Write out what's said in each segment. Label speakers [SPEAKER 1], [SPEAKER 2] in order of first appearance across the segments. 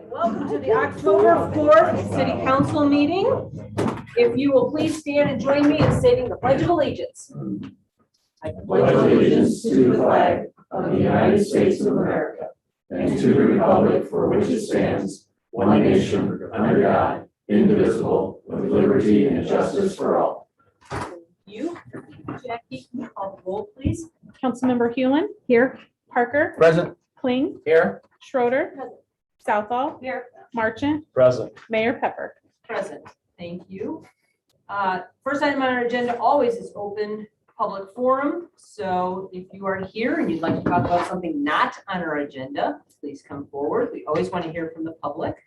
[SPEAKER 1] Welcome to the October 4th City Council meeting. If you will please stand and join me in stating the Pledge of Allegiance. I
[SPEAKER 2] pledge allegiance to the flag of the United States of America and to the republic for which it stands, one nation, under God, indivisible, with liberty and justice for all.
[SPEAKER 1] You, Jackie, can you call the roll, please?
[SPEAKER 3] Councilmember Hewlin. Here. Parker.
[SPEAKER 4] Present.
[SPEAKER 3] Kling.
[SPEAKER 4] Here.
[SPEAKER 3] Schroeder.
[SPEAKER 1] Present.
[SPEAKER 3] Southall.
[SPEAKER 1] Here.
[SPEAKER 3] Marchant.
[SPEAKER 4] Present.
[SPEAKER 3] Mayor Pepper.
[SPEAKER 1] Present. Thank you. First item on our agenda always is open public forum. So if you are here and you'd like to talk about something not on our agenda, please come forward. We always want to hear from the public.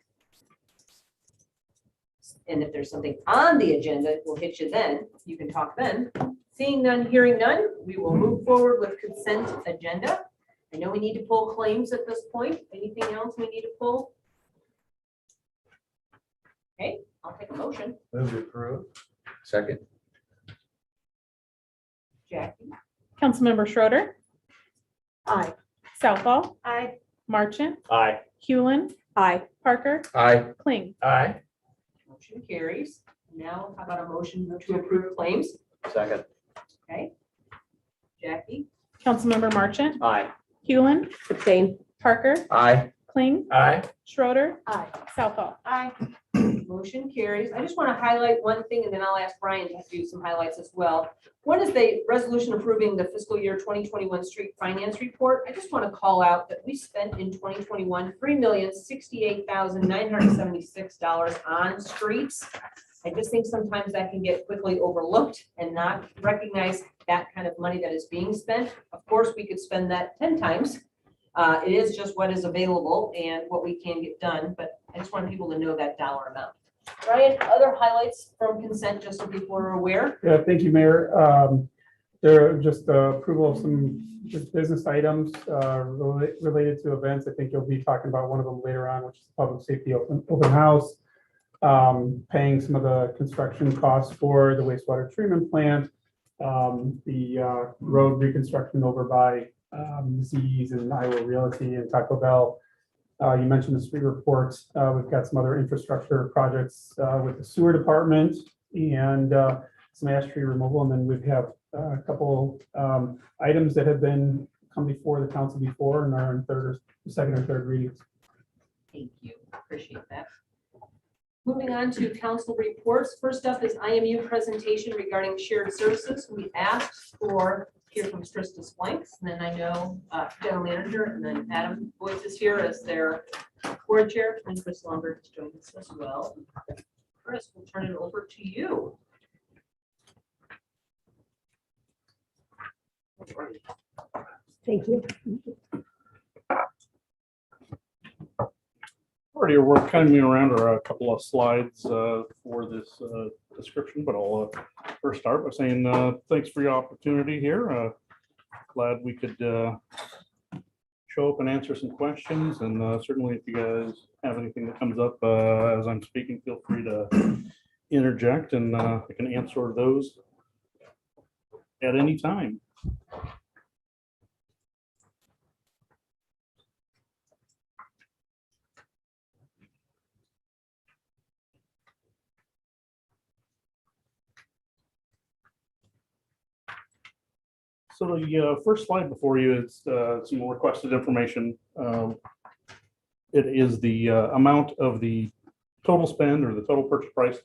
[SPEAKER 1] And if there's something on the agenda, we'll hit you then. You can talk then. Seeing none, hearing none, we will move forward with consent agenda. I know we need to pull claims at this point. Anything else we need to pull? Okay, I'll take a motion.
[SPEAKER 4] Move to approve. Second.
[SPEAKER 1] Jackie?
[SPEAKER 3] Councilmember Schroeder.
[SPEAKER 1] Aye.
[SPEAKER 3] Southall.
[SPEAKER 1] Aye.
[SPEAKER 3] Marchant.
[SPEAKER 4] Aye.
[SPEAKER 3] Hewlin.
[SPEAKER 1] Aye.
[SPEAKER 3] Parker.
[SPEAKER 4] Aye.
[SPEAKER 3] Kling.
[SPEAKER 4] Aye.
[SPEAKER 1] Motion carries. Now, how about a motion to approve claims?
[SPEAKER 4] Second.
[SPEAKER 1] Okay. Jackie?
[SPEAKER 3] Councilmember Marchant.
[SPEAKER 4] Aye.
[SPEAKER 3] Hewlin.
[SPEAKER 1] Abstain.
[SPEAKER 3] Parker.
[SPEAKER 4] Aye.
[SPEAKER 3] Kling.
[SPEAKER 4] Aye.
[SPEAKER 3] Schroeder.
[SPEAKER 1] Aye.
[SPEAKER 3] Southall.
[SPEAKER 1] Aye. Motion carries. I just want to highlight one thing and then I'll ask Brian to do some highlights as well. One is the resolution approving the fiscal year 2021 street finance report. I just want to call out that we spent in 2021 $3,068,976 on streets. I just think sometimes that can get quickly overlooked and not recognize that kind of money that is being spent. Of course, we could spend that 10 times. It is just what is available and what we can get done, but I just want people to know that dollar amount. Brian, other highlights from consent, just so people are aware?
[SPEAKER 5] Yeah, thank you, Mayor. There are just approval of some just business items related to events. I think you'll be talking about one of them later on, which is the public safety open house, paying some of the construction costs for the wastewater treatment plant, the road reconstruction over by Z's and Iowa Realty and Taco Bell. You mentioned the street reports. We've got some other infrastructure projects with the sewer department and some ash tree removal. And then we have a couple items that have been come before the council before and are in second or third readings.
[SPEAKER 1] Thank you. Appreciate that. Moving on to council reports. First up is IMU presentation regarding shared services. We asked for hear from Tristan Blanks, and then I know general manager, and then Adam Boyce is here as their board chair, and Chris Lombard is joining us as well. Chris, we'll turn it over to you.
[SPEAKER 6] Thank you.
[SPEAKER 7] Already, we're kind of around a couple of slides for this description, but I'll first start by saying thanks for your opportunity here. Glad we could show up and answer some questions, and certainly if you guys have anything that comes up as I'm speaking, feel free to interject, and I can answer those at any time. So the first slide before you is some requested information. It is the amount of the total spend or the total purchase price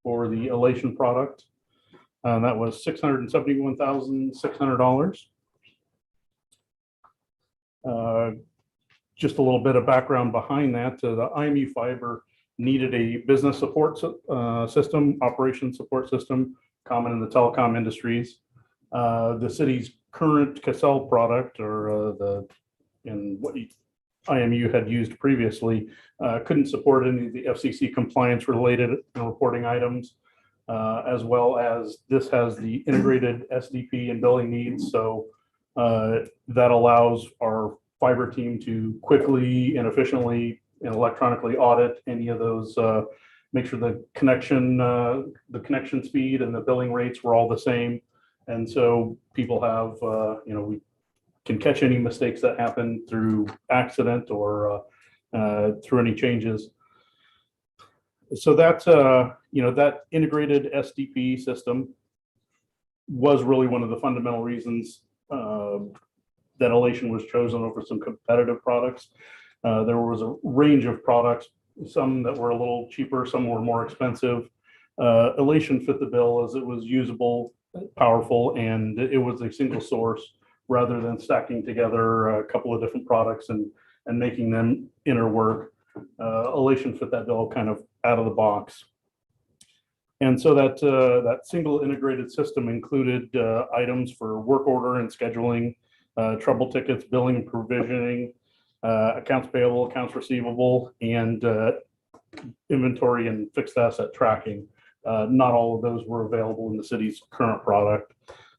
[SPEAKER 7] for the Elation product. That was $671,600. Just a little bit of background behind that. The IMU Fiber needed a business support system, operation support system, common in the telecom industries. The city's current Cassell product, or what IMU had used previously, couldn't support any of the FCC compliance related reporting items, as well as this has the integrated SDP and billing needs. So that allows our fiber team to quickly and efficiently and electronically audit any of those, make sure the connection speed and the billing rates were all the same. And so people have, we can catch any mistakes that happen through accident or through any changes. So that, that integrated SDP system was really one of the fundamental reasons that Elation was chosen over some competitive products. There was a range of products, some that were a little cheaper, some were more expensive. Elation fit the bill as it was usable, powerful, and it was a single source rather than stacking together a couple of different products and making them interwork. Elation fit that bill kind of out of the box. And so that single integrated system included items for work order and scheduling, trouble tickets, billing and provisioning, accounts payable, accounts receivable, and inventory and fixed asset tracking. Not all of those were available in the city's current product.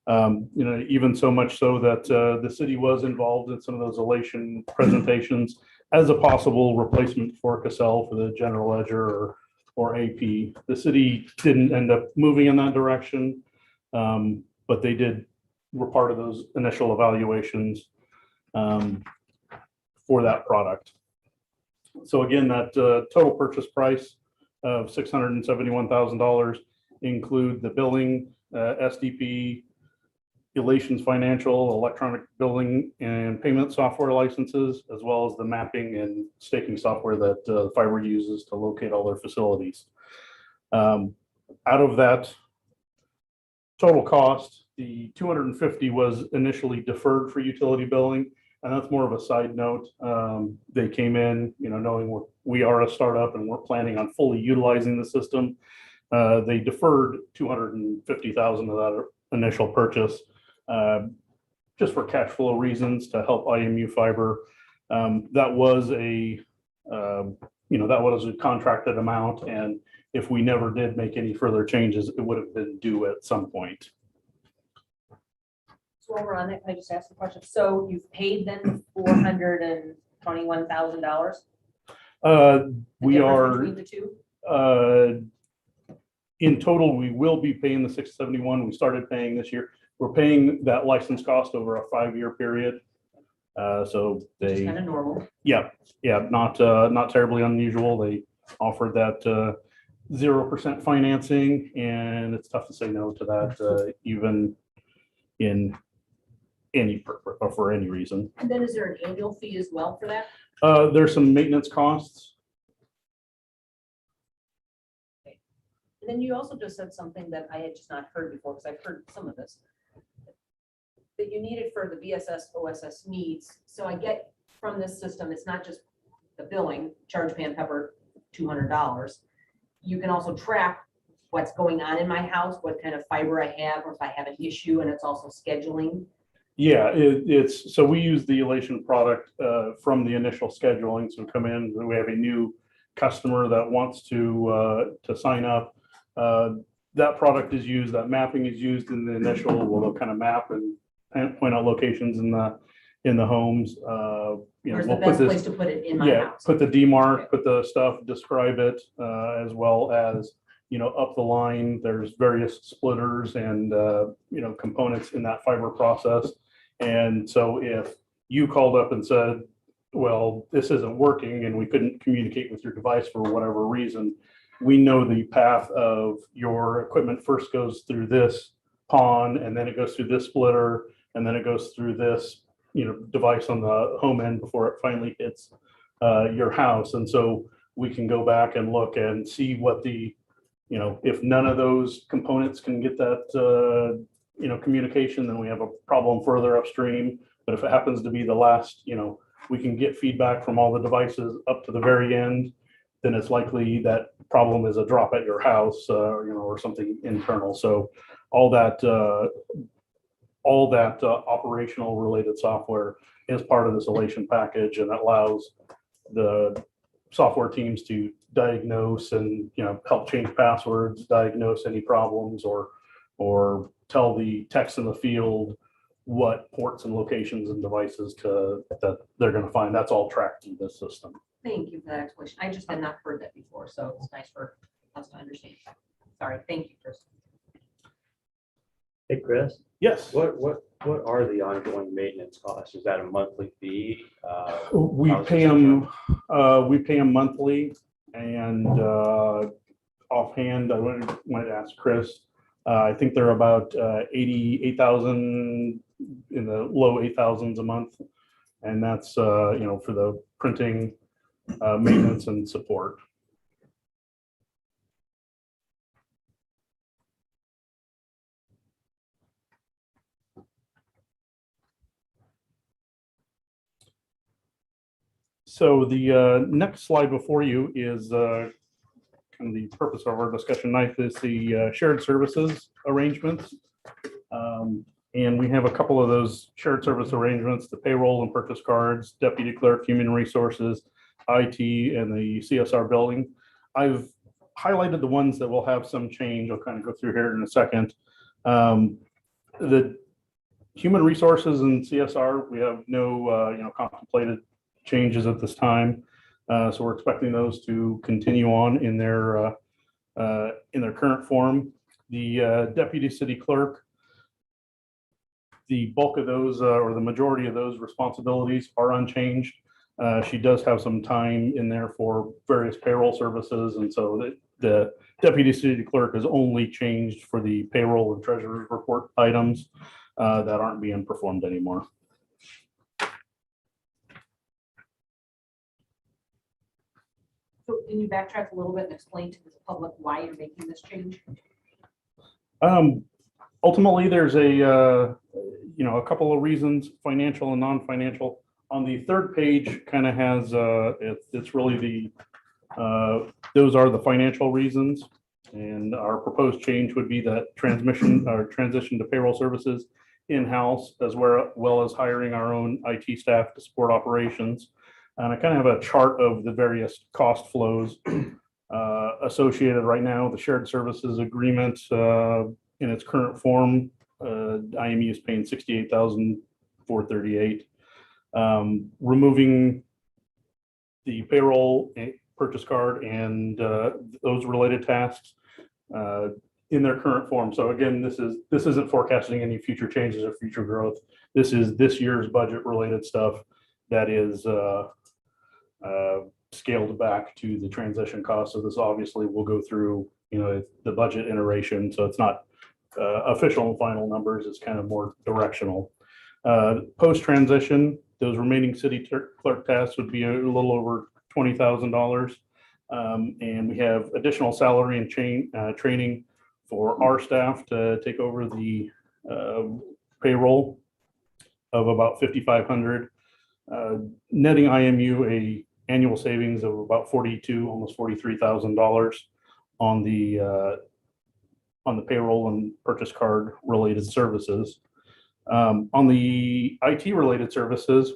[SPEAKER 7] Even so much so that the city was involved in some of those Elation presentations as a possible replacement for Cassell for the general ledger or AP. The city didn't end up moving in that direction, but they were part of those initial evaluations for that product. So again, that total purchase price of $671,000 include the billing, SDP, Elation's financial, electronic billing and payment software licenses, as well as the mapping and staking software that Fiber uses to locate all their facilities. Out of that total cost, the $250,000 was initially deferred for utility billing, and that's more of a side note. They came in, knowing we are a startup and we're planning on fully utilizing the system. They deferred $250,000 of that initial purchase. Just for cash flow reasons to help IMU Fiber. That was a contracted amount, and if we never did make any further changes, it would have been due at some point.
[SPEAKER 1] So while we're on that, can I just ask a question? So you've paid them $421,000?
[SPEAKER 7] We are
[SPEAKER 1] Between the two?
[SPEAKER 7] in total, we will be paying the $671. We started paying this year. We're paying that license cost over a 5-year period. So
[SPEAKER 1] Which is
[SPEAKER 7] they,
[SPEAKER 1] kind of normal.
[SPEAKER 7] yeah, not terribly unusual. They offered that 0% financing, and it's tough to say no to that, even in for any reason.
[SPEAKER 1] And then is there an annual fee as well for that?
[SPEAKER 7] There's some maintenance costs.
[SPEAKER 1] And then you also just said something that I had just not heard before, because I've heard some of this, that you need it for the BSS OSS needs. So I get from this system, it's not just the billing, charge Pan Pepper $200. You can also track what's going on in my house, what kind of fiber I have, or if I have an issue, and it's also scheduling.
[SPEAKER 7] Yeah, it's so we use the Elation product from the initial scheduling. So come in, we have a new customer that wants to sign up. That product is used, that mapping is used in the initial, we'll kind of map and point out locations in the homes.
[SPEAKER 1] Where's
[SPEAKER 7] We'll
[SPEAKER 1] the best
[SPEAKER 7] put
[SPEAKER 1] place
[SPEAKER 7] this,
[SPEAKER 1] to put it in my house?
[SPEAKER 7] put the demarc, put the stuff, describe it, as well as, up the line, there's various splitters and, components in that fiber process. And so if you called up and said, well, this isn't working and we couldn't communicate with your device for whatever reason, we know the path of your equipment first goes through this PON, and then it goes through this splitter, and then it goes through this, device on the home end before it finally hits your house. And so we can go back and look and see what the, if none of those components can get that, communication, then we have a problem further upstream. But if it happens to be the last, we can get feedback from all the devices up to the very end, then it's likely that problem is a drop at your house, or something internal. So all that operational related software is part of this Elation package, and it allows the software teams to diagnose and help change passwords, diagnose any problems, or tell the techs in the field what ports and locations and devices that they're going to find. That's all tracked through this system.
[SPEAKER 1] Thank you for that explanation. I just had not heard that before, so it's nice for us to understand. Sorry, thank you, Chris.
[SPEAKER 2] Hey, Chris,
[SPEAKER 7] Yes,
[SPEAKER 4] What are the ongoing maintenance costs? Is that a monthly fee?
[SPEAKER 7] we
[SPEAKER 4] How's
[SPEAKER 7] pay
[SPEAKER 4] this
[SPEAKER 7] them monthly, and offhand, I might ask Chris. I think they're about 88,000, in the low 8,000s a month. And that's, for the printing, maintenance and support. So the next slide before you is kind of the purpose of our discussion tonight is the shared services arrangements. And we have a couple of those shared service arrangements, the payroll and purchase cards, deputy clerk, human resources, IT, and the CSR building. I've highlighted the ones that will have some change. I'll kind of go through here in a second. The human resources and CSR, we have no contemplated changes at this time. So we're expecting those to continue on in their current form. The deputy city clerk, the bulk of those or the majority of those responsibilities are unchanged. She does have some time in there for various payroll services, and so the deputy city clerk is only changed for the payroll and treasurer's report items that aren't being performed anymore.
[SPEAKER 1] So can you backtrack a little bit and explain to the public why you're making this change?
[SPEAKER 7] Ultimately, there's a couple of reasons, financial and non-financial. On the third page, kind of has it's really those are the financial reasons, and our proposed change would be that transition to payroll services in-house, as well as hiring our own IT staff to support operations. And I kind of have a chart of the various cost flows associated right now. The shared services agreement in its current form, IME is paying $68,438. Removing the payroll, purchase card, and those related tasks in their current form. So again, this isn't forecasting any future changes or future growth. This is this year's budget related stuff that is scaled back to the transition cost. So this obviously will go through, the budget iteration. So it's not official and final numbers. It's kind of more directional. Post-transition, those remaining city clerk tasks would be a little over $20,000. And we have additional salary and training for our staff to take over the payroll of about $5,500, netting IMU a annual savings of about almost $43,000 on the payroll and purchase card related services. On the IT related services,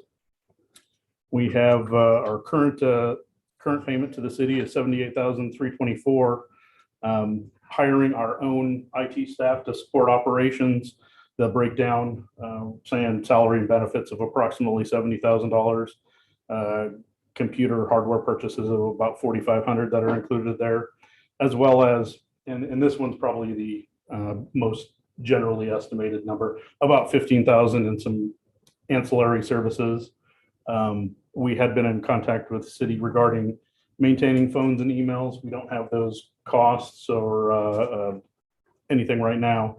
[SPEAKER 7] we have our current payment to the city is $78,324. Hiring our own IT staff to support operations, the breakdown, saying salary and benefits of approximately $70,000. Computer hardware purchases of about $4,500 that are included there, as well as, and this one's probably the most generally estimated number, about $15,000 in some ancillary services. We had been in contact with the city regarding maintaining phones and emails. We don't have those costs or anything right now.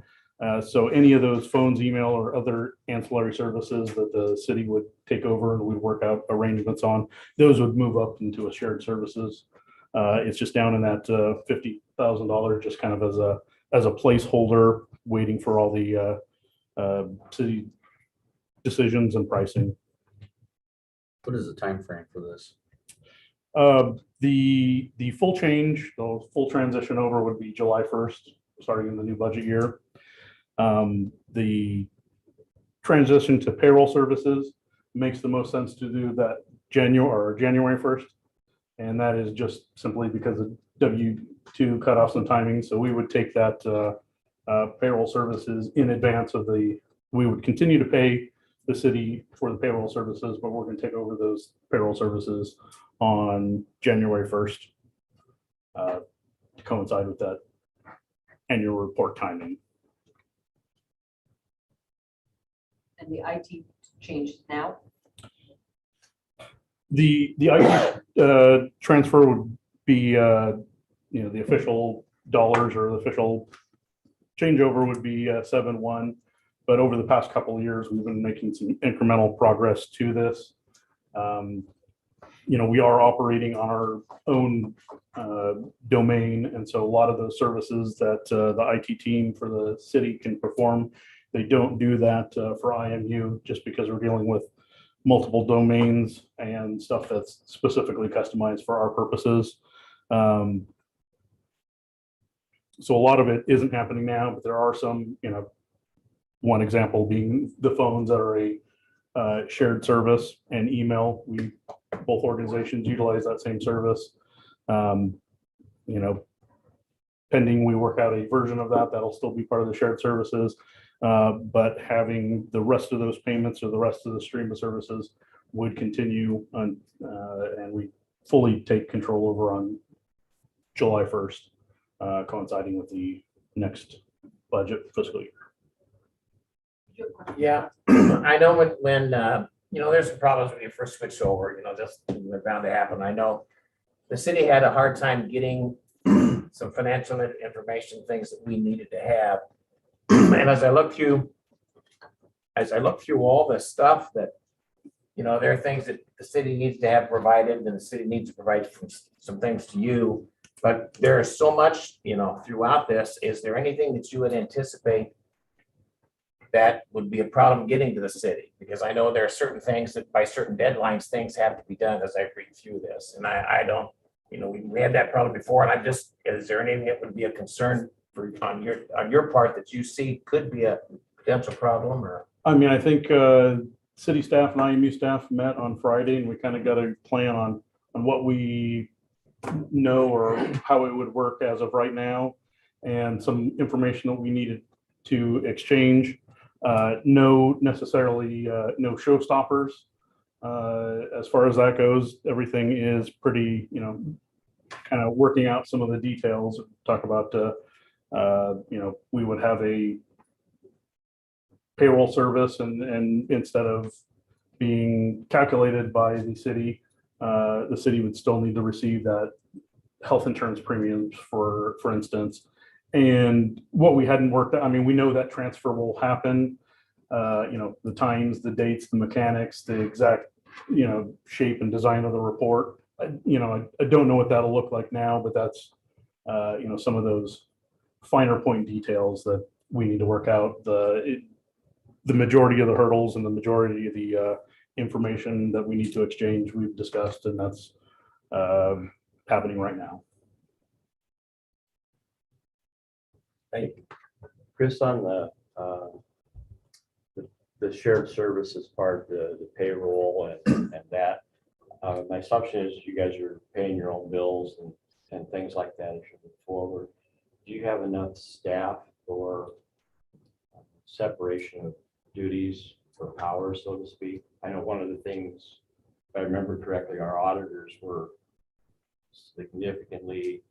[SPEAKER 7] So any of those phones, email, or other ancillary services that the city would take over and we'd work out arrangements on, those would move up into a shared services. It's just down in that $50,000, just kind of as a placeholder, waiting for all the city decisions and pricing.
[SPEAKER 4] What is the time frame for this?
[SPEAKER 7] The full change, the full transition over would be July 1st, starting in the new budget year. The transition to payroll services makes the most sense to do that January 1st. And that is just simply because of W-2 cutoffs and timing. So we would take that payroll services in advance of we would continue to pay the city for the payroll services, but we're going to take over those payroll services on January 1st to coincide with that annual report timing.
[SPEAKER 1] and the IT changed now?
[SPEAKER 7] The IT transfer would be, the official dollars or the official changeover would be 7/1. But over the past couple of years, we've been making some incremental progress to this. We are operating on our own domain. And so a lot of those services that the IT team for the city can perform, they don't do that for IMU just because we're dealing with multiple domains and stuff that's specifically customized for our purposes. So a lot of it isn't happening now, but there are some, one example being the phones that are a shared service, and email. Both organizations utilize that same service. Pending we work out a version of that'll still be part of the shared services. But having the rest of those payments or the rest of the stream of services would continue on, and we fully take control over on July 1st, coinciding with the next budget fiscal year.
[SPEAKER 2] Yeah, I know when there's some problems when you first switch over, just they're bound to happen. I know the city had a hard time getting some financial information, things that we needed to have. And as I look through all this stuff that, there are things that the city needs to have provided and the city needs to provide some things to you. But there is so much, throughout this. Is there anything that you would anticipate that would be a problem getting to the city? Because I know there are certain things that by certain deadlines, things have to be done as I read through this. And I don't, we had that problem before, and is there anything that would be a concern on your part that you see could be a potential problem? Or
[SPEAKER 7] I think city staff and IMU staff met on Friday, and we kind of got a plan on what we know or how it would work as of right now, and some information that we needed to exchange. No showstoppers. As far as that goes, everything is pretty, kind of working out some of the details. Talk about, we would have a payroll service, and instead of being calculated by the city would still need to receive that health insurance premiums, for instance. And what we hadn't worked out, we know that transfer will happen. The times, the dates, the mechanics, the exact, shape and design of the report. I don't know what that'll look like now, but that's, some of those finer point details that we need to work out. The majority of the hurdles and the majority of the information that we need to exchange, we've discussed, and that's happening right now.
[SPEAKER 4] Thank you. Chris, on the shared services part, the payroll and that, my assumption is you guys are paying your own bills and things like that as you move forward. Do you have enough staff for separation of duties or powers, so to speak? I know one of the things, if I remember correctly, our auditors were significantly,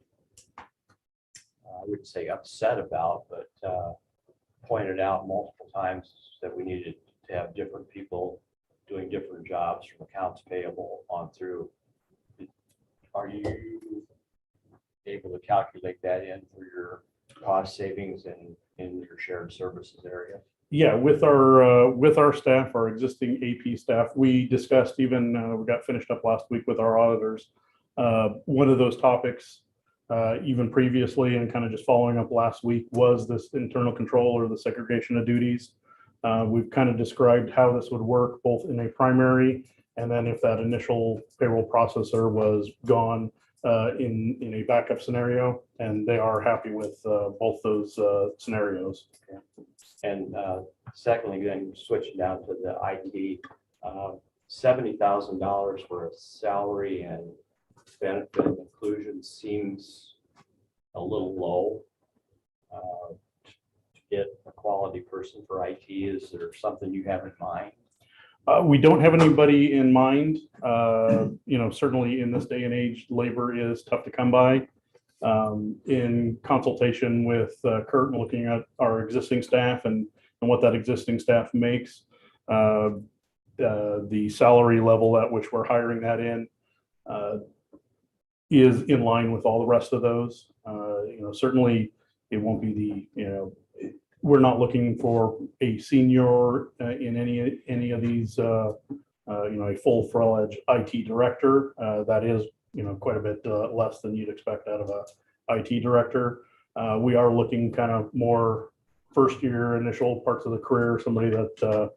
[SPEAKER 4] I wouldn't say upset about, but pointed out multiple times that we needed to have different people doing different jobs from accounts payable on through. Are you able to calculate that in for your cost savings in your shared services area?
[SPEAKER 7] Yeah, with our staff, our existing AP staff, we discussed even, we got finished up last week with our auditors. One of those topics, even previously and kind of just following up last week, was this internal control or the segregation of duties. We've kind of described how this would work both in a primary, and then if that initial payroll processor was gone, in a backup scenario, and they are happy with both those scenarios.
[SPEAKER 4] And secondly, then switching down to the IT, $70,000 for a salary and benefit inclusion seems a little low. To get a quality person for IT, is there something you have in mind?
[SPEAKER 7] We don't have anybody in mind. Certainly in this day and age, labor is tough to come by. In consultation with Kurt and looking at our existing staff and what that existing staff makes, The salary level at which we're hiring that in is in line with all the rest of those. Certainly it won't be we're not looking for a senior in any of these, a full-fledged IT director. That is, quite a bit less than you'd expect out of a IT director. We are looking kind of more first year initial parts of the career, somebody that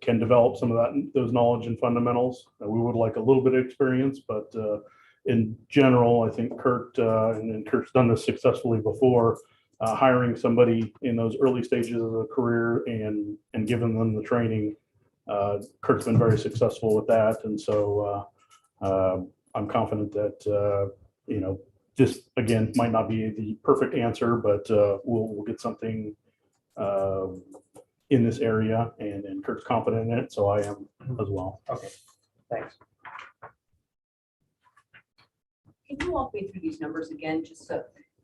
[SPEAKER 7] can develop some of those knowledge and fundamentals. We would like a little bit of experience, but in general, I think Kurt, and Kurt's done this successfully before, hiring somebody in those early stages of the career and giving them the training. Kurt's been very successful with that. And so I'm confident that, this again might not be the perfect answer, but we'll get something in this area, and Kurt's confident in it, so I am as well.
[SPEAKER 4] Okay, thanks.
[SPEAKER 1] Can you walk me through these numbers again, just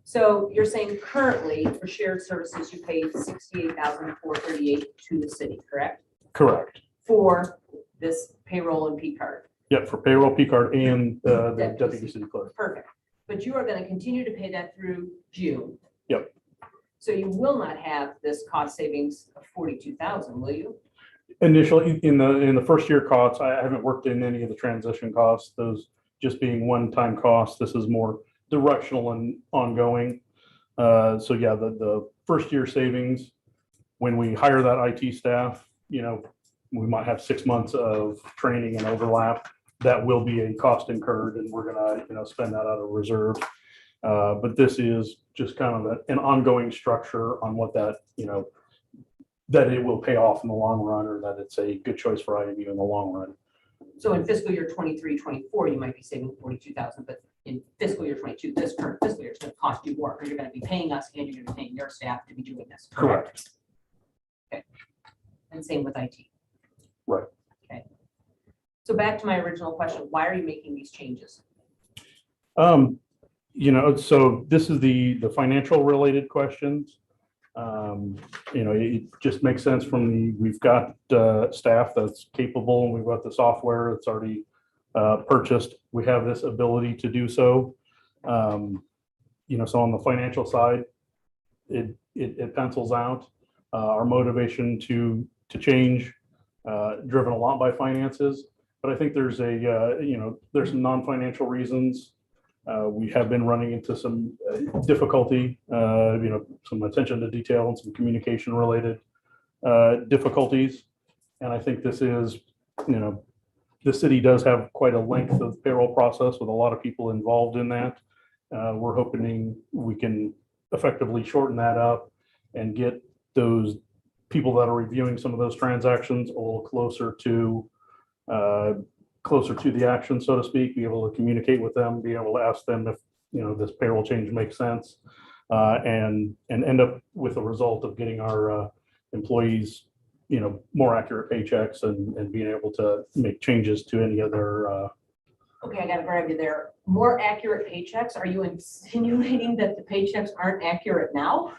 [SPEAKER 1] so you're saying currently for shared services, you pay $68,438 to the city, correct?
[SPEAKER 7] Correct.
[SPEAKER 1] For this payroll and P card.
[SPEAKER 7] Yep, for payroll, P card, and the
[SPEAKER 1] Deputy
[SPEAKER 7] deputy city clerk.
[SPEAKER 1] Perfect. But you are going to continue to pay that through June.
[SPEAKER 7] Yep.
[SPEAKER 1] So you will not have this cost savings of $42,000, will you?
[SPEAKER 7] Initially, in the first year costs, I haven't worked in any of the transition costs, those just being one-time costs. This is more directional and ongoing. So yeah, the first year savings, when we hire that IT staff, we might have 6 months of training and overlap. That will be a cost incurred, and we're gonna spend that out of reserve. But this is just kind of an ongoing structure on what that that it will pay off in the long run, or that it's a good choice for IMU in the long run.
[SPEAKER 1] So in fiscal year 23-24, you might be saving $42,000, but in fiscal year 22, this current fiscal year, it's going to cost you more, because you're going to be paying us and you're going to be paying your staff to be doing this.
[SPEAKER 7] Correct.
[SPEAKER 1] Okay. And same with IT.
[SPEAKER 7] Right.
[SPEAKER 1] Okay. So back to my original question, why are you making these changes?
[SPEAKER 7] So this is the financial related questions. It just makes sense we've got staff that's capable, and we've got the software that's already purchased. We have this ability to do so. So on the financial side, it pencils out. Our motivation to change, driven a lot by finances, but I think there's there's some non-financial reasons. We have been running into some difficulty, some attention to detail and some communication related difficulties. And I think this is, the city does have quite a length of payroll process with a lot of people involved in that. We're hoping we can effectively shorten that up and get those people that are reviewing some of those transactions a little closer to the action, so to speak, be able to communicate with them, be able to ask them if, this payroll change makes sense, and end up with a result of getting our employees, more accurate paychecks and being able to make changes to any other.
[SPEAKER 1] Okay, I got to grab you there. More accurate paychecks? Are you insinuating that the paychecks aren't accurate now?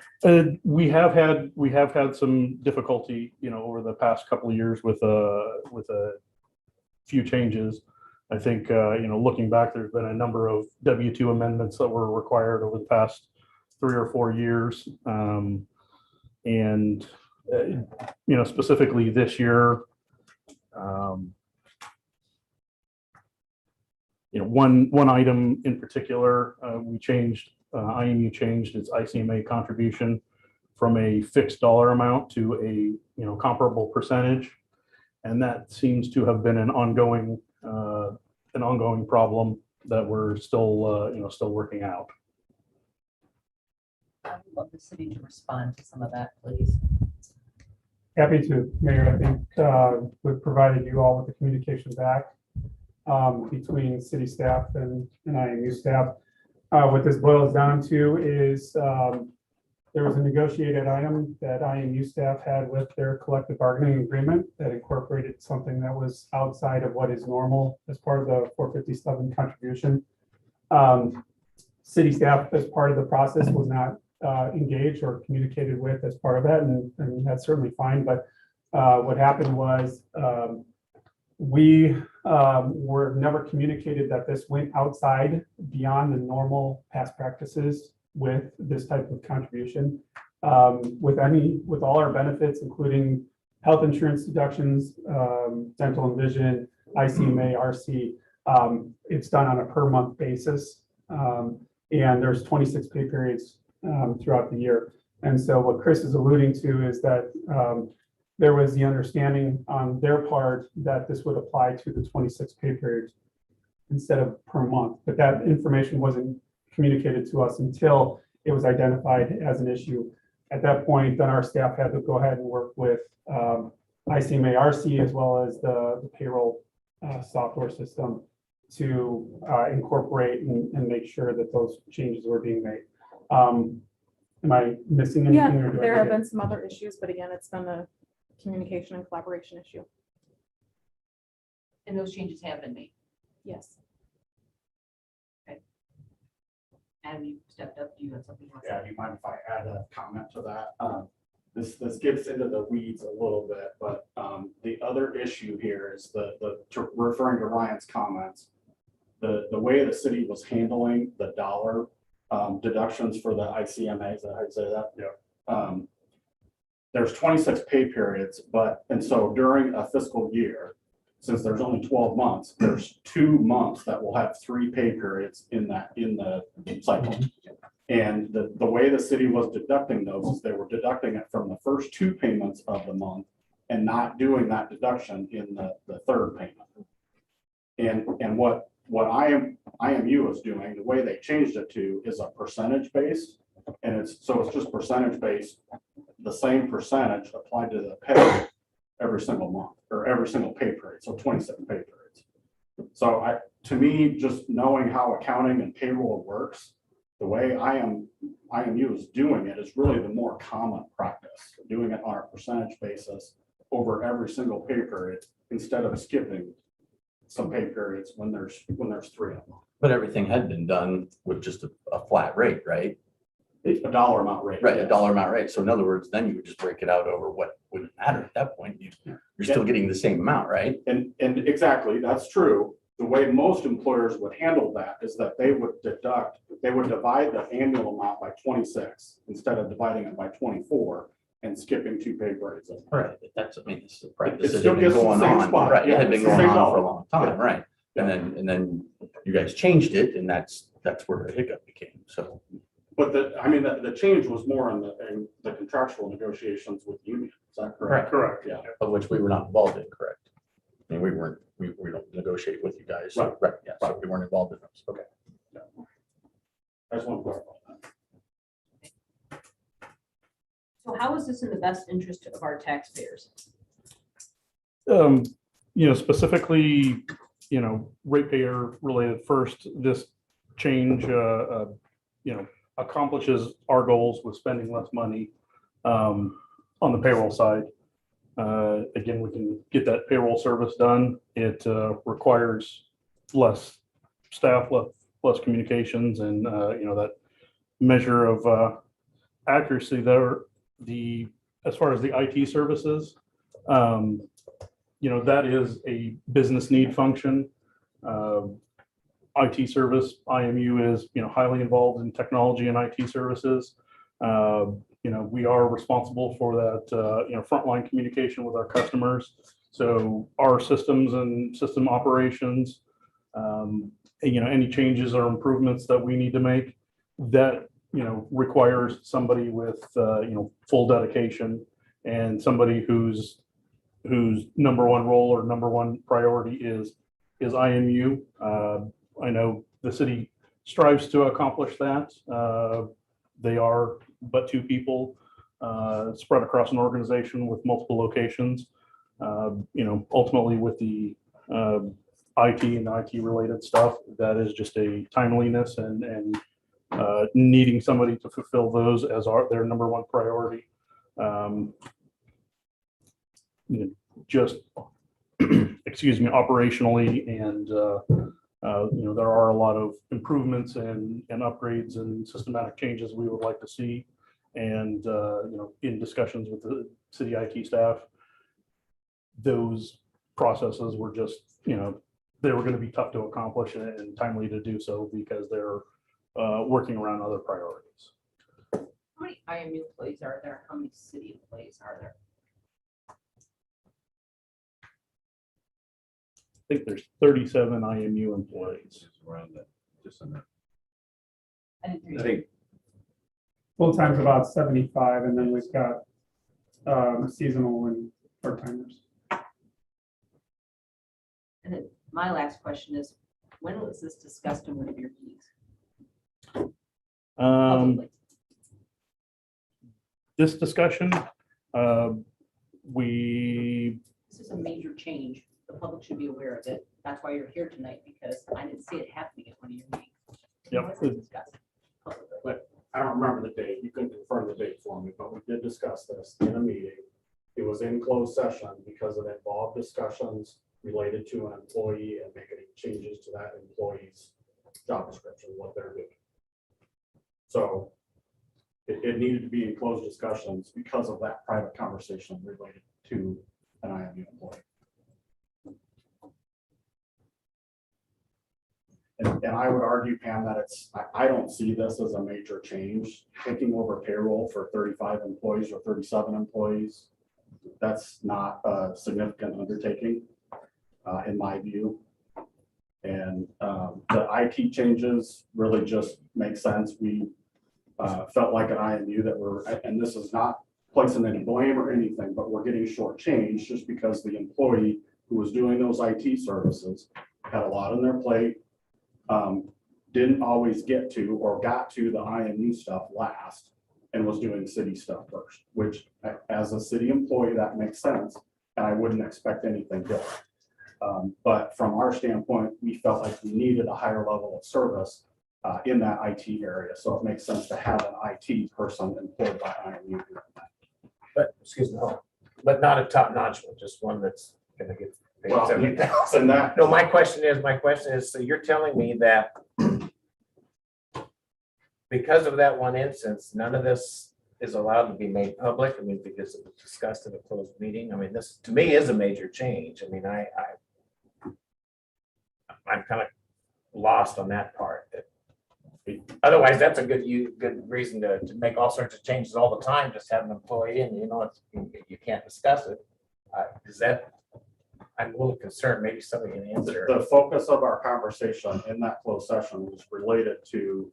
[SPEAKER 7] We have had some difficulty, over the past couple of years with a few changes. I think, looking back, there's been a number of W-2 amendments that were required over the past 3 or 4 years. Specifically this year, one item in particular, we changed, IMU changed its ICMA contribution from a fixed dollar amount to a, comparable percentage. And that seems to have been an ongoing problem that we're still working out.
[SPEAKER 1] I would love the city to respond to some of that, please.
[SPEAKER 5] Happy to, Mayor. I think we've provided you all with the communication back between city staff and IMU staff. What this boils down to is there was a negotiated item that IMU staff had with their collective bargaining agreement that incorporated something that was outside of what is normal as part of the 457 contribution. City staff, as part of the process, was not engaged or communicated with as part of that, and that's certainly fine. But What happened was we were never communicated that this went outside beyond the normal past practices with this type of contribution. With all our benefits, including health insurance deductions, dental and vision, ICMA, RC, it's done on a per month basis. And there's 26 pay periods throughout the year. And so what Chris is alluding to is that there was the understanding on their part that this would apply to the 26 pay periods instead of per month. But that information wasn't communicated to us until it was identified as an issue. At that point, then our staff had to go ahead and work with ICMA RC as well as the payroll software system to incorporate and make sure that those changes were being made. Am I missing
[SPEAKER 3] Yeah,
[SPEAKER 5] anything? or do I
[SPEAKER 3] there
[SPEAKER 5] get
[SPEAKER 3] have
[SPEAKER 5] it?
[SPEAKER 3] been some other issues, but again, it's been a communication and collaboration issue.
[SPEAKER 1] And those changes have been made.
[SPEAKER 3] Yes.
[SPEAKER 1] Adam, you stepped up. Do you have something else?
[SPEAKER 2] Yeah, do you mind if I add a comment to that? This gets into the weeds a little bit, but the other issue here is referring to Ryan's comments, the way the city was handling the dollar deductions for the ICMAs, I'd say that. Yeah. There's 26 pay periods, and so during a fiscal year, since there's only 12 months, there's 2 months that will have 3 pay periods in the cycle. And the way the city was deducting those is they were deducting it from the first 2 payments of the month and not doing that deduction in the third payment. And what IMU is doing, the way they changed it to is a percentage base. And it's just percentage based, the same percentage applied to the pay every single month or every single pay period. So 27 pay periods. So to me, just knowing how accounting and payroll works, the way IMU is doing it is really the more common practice, doing it on a percentage basis over every single pay period instead of skipping some pay periods when there's 3 of them.
[SPEAKER 8] But everything had been done with just a flat rate, right?
[SPEAKER 2] A dollar amount rate.
[SPEAKER 8] Right, a
[SPEAKER 2] yes.
[SPEAKER 8] dollar amount rate. So in other words, then you would just break it out over what wouldn't matter at that point. You're still getting the same amount, right?
[SPEAKER 2] And exactly, that's true. The way most employers would handle that is that they would divide the annual amount by 26 instead of dividing it by 24 and skipping 2 pay periods.
[SPEAKER 8] Right. But that's, I mean, this is a practice
[SPEAKER 2] It
[SPEAKER 8] that
[SPEAKER 2] still
[SPEAKER 8] had been
[SPEAKER 2] gets the
[SPEAKER 8] going
[SPEAKER 2] same
[SPEAKER 8] on.
[SPEAKER 2] spot.
[SPEAKER 8] Right,
[SPEAKER 2] Yeah,
[SPEAKER 8] it had been
[SPEAKER 2] it's the
[SPEAKER 8] going
[SPEAKER 2] same
[SPEAKER 8] on for a
[SPEAKER 2] dollar.
[SPEAKER 8] long time,
[SPEAKER 2] Yeah.
[SPEAKER 8] right? And then you guys changed it, and that's where the hiccup became. So
[SPEAKER 2] But the change was more in the contractual negotiations with union. Is that correct?
[SPEAKER 5] Correct.
[SPEAKER 2] Yeah.
[SPEAKER 8] of which we were not involved in, correct? I mean, we don't negotiate with you guys. So, right. Yeah. So we weren't involved in those. Okay.
[SPEAKER 2] I just want to clarify that.
[SPEAKER 1] So how is this in the best interest of our taxpayers?
[SPEAKER 7] Specifically, ratepayer related first, this change, accomplishes our goals with spending less money on the payroll side. Again, we can get that payroll service done. It requires less staff, less communications, and that measure of accuracy there. As far as the IT services, that is a business need function. IT service, IMU is, highly involved in technology and IT services. We are responsible for that, frontline communication with our customers. So our systems and system operations, any changes or improvements that we need to make, that, requires somebody with, full dedication and somebody whose number one role or number one priority is IMU. I know the city strives to accomplish that. They are but 2 people spread across an organization with multiple locations. Ultimately with the IT and IT related stuff, that is just a timeliness and needing somebody to fulfill those as their number one priority. Just excuse me, operationally, and there are a lot of improvements and upgrades and systematic changes we would like to see. And in discussions with the city IT staff, those processes were just, they were going to be tough to accomplish and timely to do so because they're working around other priorities.
[SPEAKER 1] How many IMU employees are there? How many city employees are there?
[SPEAKER 7] I think there's 37 IMU employees.
[SPEAKER 1] I didn't hear you.
[SPEAKER 2] I think
[SPEAKER 5] Full-time's about 75, and then we've got seasonal and part-timers.
[SPEAKER 1] And then my last question is, when was this discussed in one of your meetings? Publicly?
[SPEAKER 7] This discussion, we,
[SPEAKER 1] This is a major change. The public should be aware of it. That's why you're here tonight, because I didn't see it happening at one of your meetings.
[SPEAKER 7] Yep.
[SPEAKER 1] Was it discussed publicly?
[SPEAKER 9] I don't remember the date. You can confirm the date for me, but we did discuss this in a meeting. It was in closed session because it involved discussions related to an employee and making changes to that employee's job description, what they're doing. So it needed to be in closed discussions because of that private conversation related to an IMU employee. And I would argue, Pam, that I don't see this as a major change. Taking over payroll for 35 employees or 37 employees, that's not a significant undertaking, in my view. And the IT changes really just make sense. We felt like an IMU that we're, and this is not placing any blame or anything, but we're getting shortchanged just because the employee who was doing those IT services had a lot on their plate. Didn't always get to or got to the IMU stuff last and was doing city stuff first, which as a city employee, that makes sense. And I wouldn't expect anything different. But from our standpoint, we felt like we needed a higher level of service in that IT area. So it makes sense to have an IT person employed by IMU.
[SPEAKER 2] But, excuse me, but not a top notch one, just one that's gonna get paid
[SPEAKER 9] Well,
[SPEAKER 2] 70,000.
[SPEAKER 9] and that,
[SPEAKER 2] No, my question is, so you're telling me that because of that one instance, none of this is allowed to be made public? I mean, because it was discussed in a closed meeting? I mean, this to me is a major change. I mean, I'm kind of lost on that part. Otherwise, that's a good reason to make all sorts of changes all the time, just have an employee and you can't discuss it. Is that, I'm a little concerned, maybe somebody can answer.
[SPEAKER 9] the focus of our conversation in that closed session was related to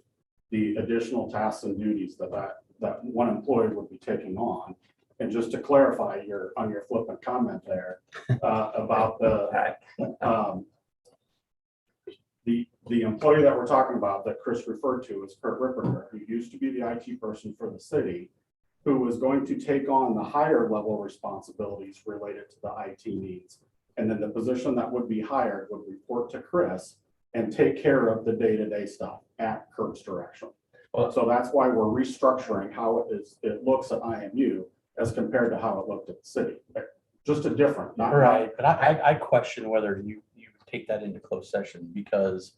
[SPEAKER 9] the additional tasks and duties that one employee would be taking on. And just to clarify on your flippant comment there about the employee that we're talking about that Chris referred to is Kurt Ripperger, who used to be the IT person for the city, who was going to take on the higher level responsibilities related to the IT needs. And then the position that would be hired would report to Chris and take care of the day-to-day stuff at Kurt's direction. So that's why we're restructuring how it looks at IMU as compared to how it looked at the city. Just a different, not
[SPEAKER 10] Right, but I question whether you take that into closed session, because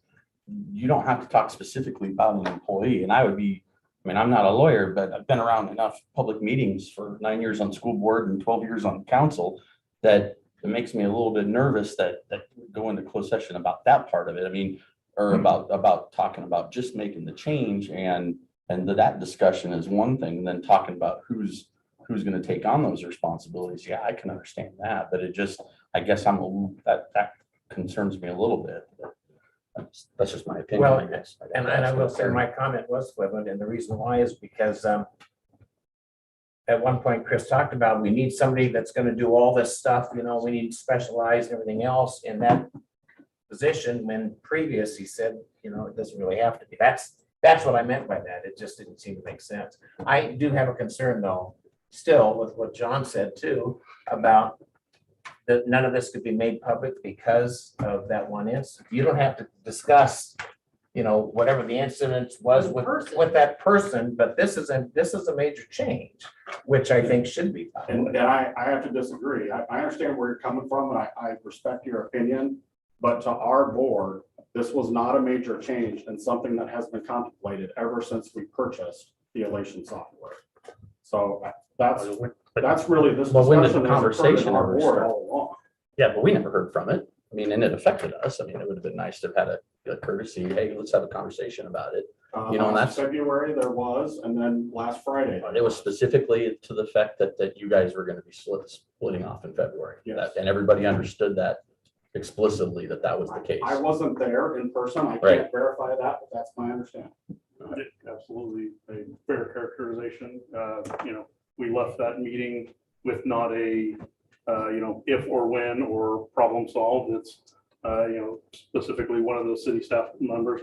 [SPEAKER 10] you don't have to talk specifically about an employee. And I'm not a lawyer, but I've been around enough public meetings for 9 years on school board and 12 years on council that it makes me a little bit nervous that go into closed session about that part of it. I mean, or about talking about just making the change, and that discussion is one thing, and then talking about who's going to take on those responsibilities. Yeah, I can understand that, but it just, I guess that concerns me a little bit. That's just my opinion.
[SPEAKER 2] Well,
[SPEAKER 10] I guess.
[SPEAKER 2] And I will say my comment was flippant, and the reason why is because at one point Chris talked about, we need somebody that's going to do all this stuff, we need specialized and everything else in that position, when previous he said, it doesn't really have to be. That's what I meant by that. It just didn't seem to make sense. I do have a concern though, still with what John said too, about that none of this could be made public because of that one incident. You don't have to discuss, whatever the incident was with that person, but this is a major change, which I think should be
[SPEAKER 9] And
[SPEAKER 2] public.
[SPEAKER 9] I have to disagree. I understand where you're coming from, and I respect your opinion, but to our board, this was not a major change and something that has been contemplated ever since we purchased the Elation software. So that's really this
[SPEAKER 10] Well, when did
[SPEAKER 9] discussion
[SPEAKER 10] the
[SPEAKER 9] has occurred in
[SPEAKER 10] conversation
[SPEAKER 9] our
[SPEAKER 10] ever
[SPEAKER 9] board
[SPEAKER 10] start?
[SPEAKER 9] all along.
[SPEAKER 10] Yeah, but we never heard from it. I mean, and it affected us. I mean, it would have been nice to have had a courtesy, hey, let's have a conversation about it. You know, and
[SPEAKER 9] Last
[SPEAKER 10] that's-
[SPEAKER 9] February there was, and then last Friday.
[SPEAKER 10] But it was specifically to the fact that you guys were gonna be splitting off in February.
[SPEAKER 9] Yes.
[SPEAKER 10] And everybody understood that explicitly, that was the case.
[SPEAKER 9] I wasn't there in person. I
[SPEAKER 10] Right.
[SPEAKER 9] can't verify that, but that's my understanding.
[SPEAKER 7] Absolutely a fair characterization. You know, we left that meeting with not a, if or when or problem solved. It's, specifically one of those city staff members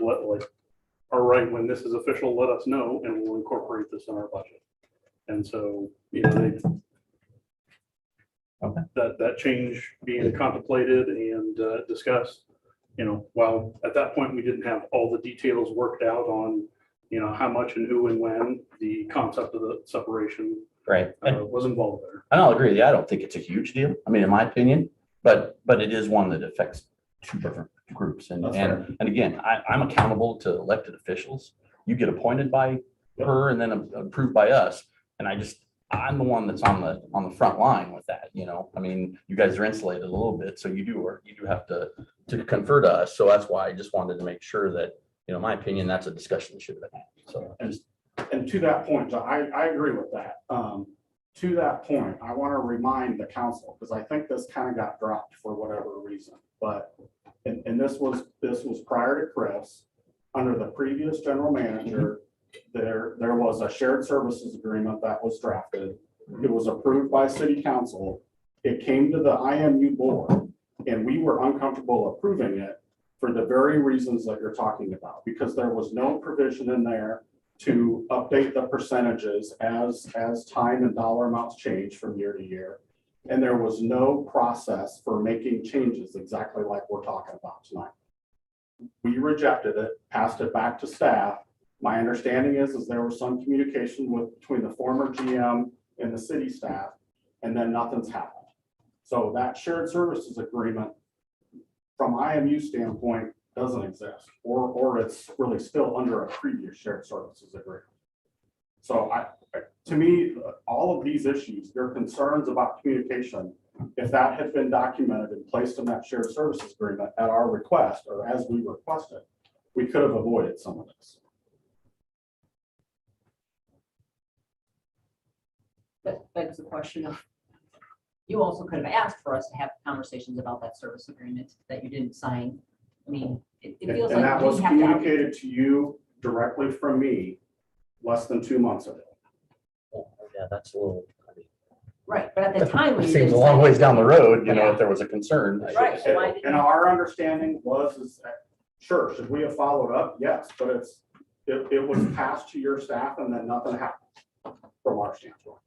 [SPEAKER 7] all right, when this is official, let us know and we'll incorporate this in our budget. And so,
[SPEAKER 10] Okay.
[SPEAKER 7] that change being contemplated and discussed, while at that point we didn't have all the details worked out on, how much and who and when, the concept of the separation
[SPEAKER 10] Right. And
[SPEAKER 7] was involved there.
[SPEAKER 10] I'll agree with you. I don't think it's a huge deal. I mean, in my opinion, but it is one that affects two different groups. And,
[SPEAKER 9] That's fair.
[SPEAKER 10] and again, I'm accountable to elected officials. You get appointed by her and then approved by us. And I'm the one that's on the front line with that, I mean, you guys are insulated a little bit, so you do have to confer to us. So that's why I just wanted to make sure that, in my opinion, that's a discussion that should have been had. So
[SPEAKER 9] And to that point, I agree with that. To that point, I want to remind the council, because I think this kind of got dropped for whatever reason, but, and this was prior to Chris, under the previous general manager, there was a shared services agreement that was drafted. It was approved by city council. It came to the IMU board, and we were uncomfortable approving it for the very reasons that you're talking about, because there was no provision in there to update the percentages as time and dollar amounts change from year to year. And there was no process for making changes exactly like we're talking about tonight. We rejected it, passed it back to staff. My understanding is there was some communication between the former GM and the city staff, and then nothing's happened. So that shared services agreement, from IMU standpoint, doesn't exist, or it's really still under a previous shared services agreement. So to me, all of these issues, your concerns about communication, if that had been documented and placed in that shared services agreement at our request, or as we requested, we could have avoided some of this.
[SPEAKER 1] That begs the question of, you also could have asked for us to have conversations about that service agreement that you didn't sign. I mean, it feels
[SPEAKER 9] And
[SPEAKER 1] like
[SPEAKER 9] that
[SPEAKER 1] we
[SPEAKER 9] was
[SPEAKER 1] have to.
[SPEAKER 9] communicated to you directly from me less than 2 months ago.
[SPEAKER 10] yeah, that's a little,
[SPEAKER 1] Right, but at the time. when
[SPEAKER 10] it
[SPEAKER 1] you
[SPEAKER 10] seems a
[SPEAKER 1] didn't
[SPEAKER 10] long
[SPEAKER 1] sign
[SPEAKER 10] ways
[SPEAKER 1] it-
[SPEAKER 10] down the road,
[SPEAKER 1] Yeah.
[SPEAKER 10] if there was a concern.
[SPEAKER 1] Right. So why didn't
[SPEAKER 9] And
[SPEAKER 1] you-
[SPEAKER 9] our understanding is that, sure, should we have followed up? Yes, but it was passed to your staff and then nothing happened from our standpoint.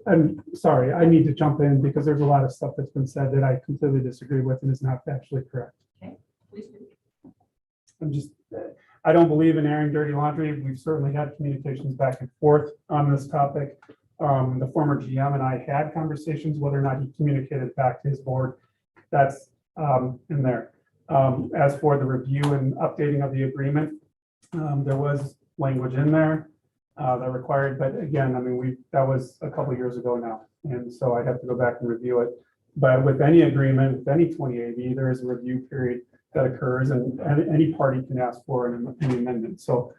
[SPEAKER 5] I'm sorry, I need to jump in because there's a lot of stuff that's been said that I completely disagree with and is not actually correct.
[SPEAKER 1] Please do.
[SPEAKER 5] I don't believe in airing dirty laundry. We've certainly had communications back and forth on this topic. The former GM and I had conversations, whether or not he communicated back to his board. That's in there. As for the review and updating of the agreement, there was language in there that required, but again, I mean, that was a couple of years ago now. And so I'd have to go back and review it. But with any agreement, with any 2080, there is a review period that occurs and any party can ask for an amendment. So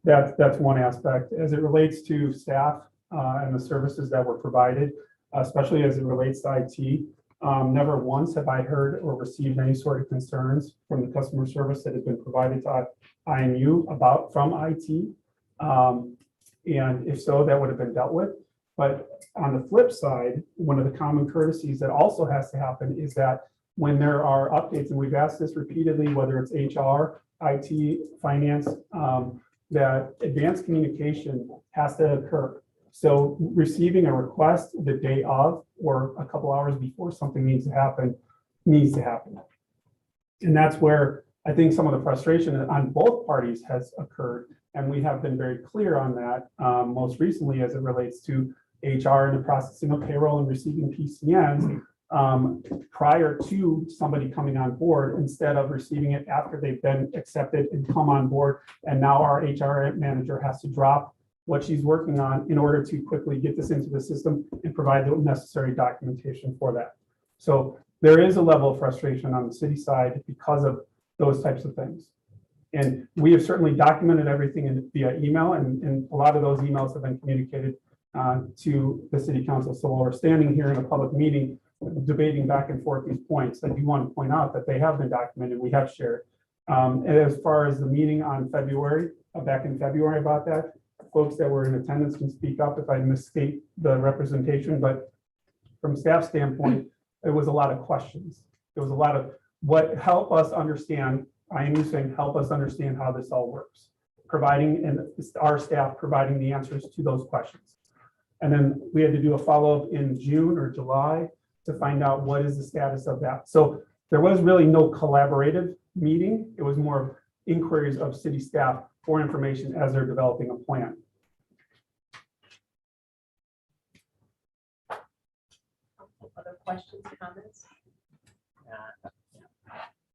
[SPEAKER 5] that's one aspect. As it relates to staff and the services that were provided, especially as it relates to IT, never once have I heard or received any sort of concerns from the customer service that has been provided to IMU from IT. And if so, that would have been dealt with. But on the flip side, one of the common courtesies that also has to happen is that when there are updates, and we've asked this repeatedly, whether it's HR, IT, finance, that advanced communication has to occur. So receiving a request the day of or a couple hours before something needs to happen. And that's where I think some of the frustration on both parties has occurred. And we have been very clear on that most recently as it relates to HR and the processing of payroll and receiving PCNs prior to somebody coming on board instead of receiving it after they've been accepted and come on board. And now our HR manager has to drop what she's working on in order to quickly get this into the system and provide the necessary documentation for that. So there is a level of frustration on the city side because of those types of things. And we have certainly documented everything via email, and a lot of those emails have been communicated to the city council. So while we're standing here in a public meeting, debating back and forth these points, I do want to point out that they have been documented, we have shared. And as far as the meeting on February, back in February about that, folks that were in attendance can speak up if I misstate the representation, but from staff standpoint, there was a lot of questions. There was a lot of what help us understand, I am saying help us understand how this all works, providing and our staff providing the answers to those questions. And then we had to do a follow-up in June or July to find out what is the status of that. So there was really no collaborative meeting. It was more of inquiries of city staff for information as they're developing a plan.
[SPEAKER 1] Other questions, comments?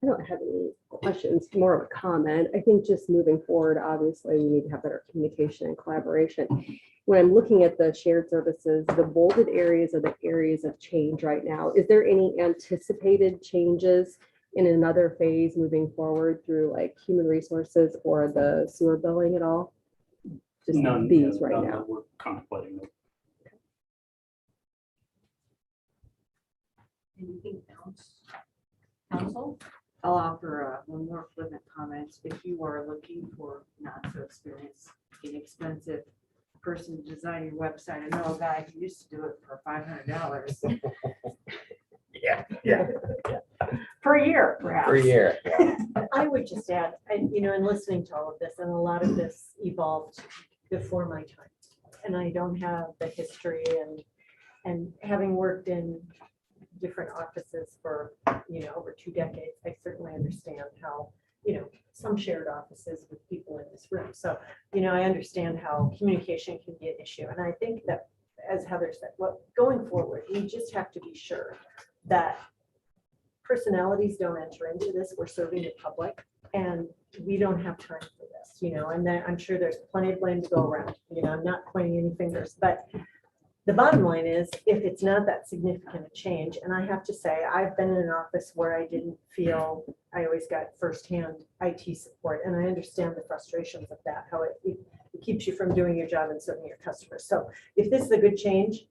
[SPEAKER 6] I don't have any questions, more of a comment. I think just moving forward, obviously, we need to have better communication and collaboration. When I'm looking at the shared services, the bolded areas are the areas of change right now. Is there any anticipated changes in another phase moving forward through like human resources or the sewer billing at all? Just
[SPEAKER 7] None,
[SPEAKER 6] these
[SPEAKER 7] yeah,
[SPEAKER 6] right
[SPEAKER 7] none
[SPEAKER 6] now.
[SPEAKER 7] that we're contemplating.
[SPEAKER 1] Anything else? Council?
[SPEAKER 2] I'll offer one more flippant comment. If you are looking for not so experienced, inexpensive person to design your website, I know a guy who used to do it for $500.
[SPEAKER 8] Yeah,
[SPEAKER 2] Per year, perhaps.
[SPEAKER 8] per year.
[SPEAKER 11] I would just add, in listening to all of this, and a lot of this evolved before my time. And I don't have the history and having worked in different offices for, over 2 decades, I certainly understand how, some shared offices with people in this room. So, I understand how communication can be an issue. And I think that, as Heather said, going forward, we just have to be sure that personalities don't enter into this. We're serving the public and we don't have time for this, and then I'm sure there's plenty of blame to go around. I'm not pointing any fingers, but the bottom line is if it's not that significant a change, and I have to say, I've been in an office where I didn't feel I always got firsthand IT support, and I understand the frustrations of that, how it keeps you from doing your job and serving your customers. So if this is a good change,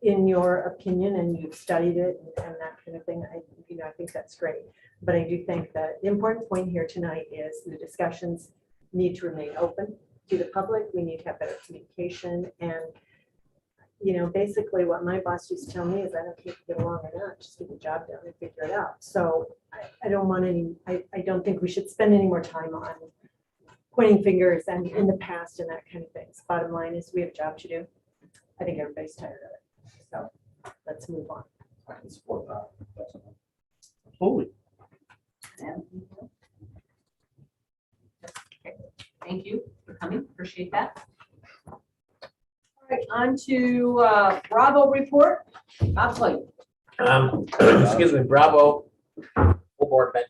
[SPEAKER 11] in your opinion, and you've studied it and that kind of thing, I think that's great. But I do think that the important point here tonight is the discussions need to remain open to the public. We need to have better communication. And, basically what my boss used to tell me is I don't care if you get along or not, just get the job done and figure it out. So I don't think we should spend any more time on pointing fingers and in the past and that kind of things. Bottom line is we have a job to do. I think everybody's tired of it. So let's move on.
[SPEAKER 8] I can support that.
[SPEAKER 7] Absolutely.
[SPEAKER 1] Thank you for coming. Appreciate that. All right, on to Bravo report. Bob Slade.
[SPEAKER 12] Excuse me, Bravo full board met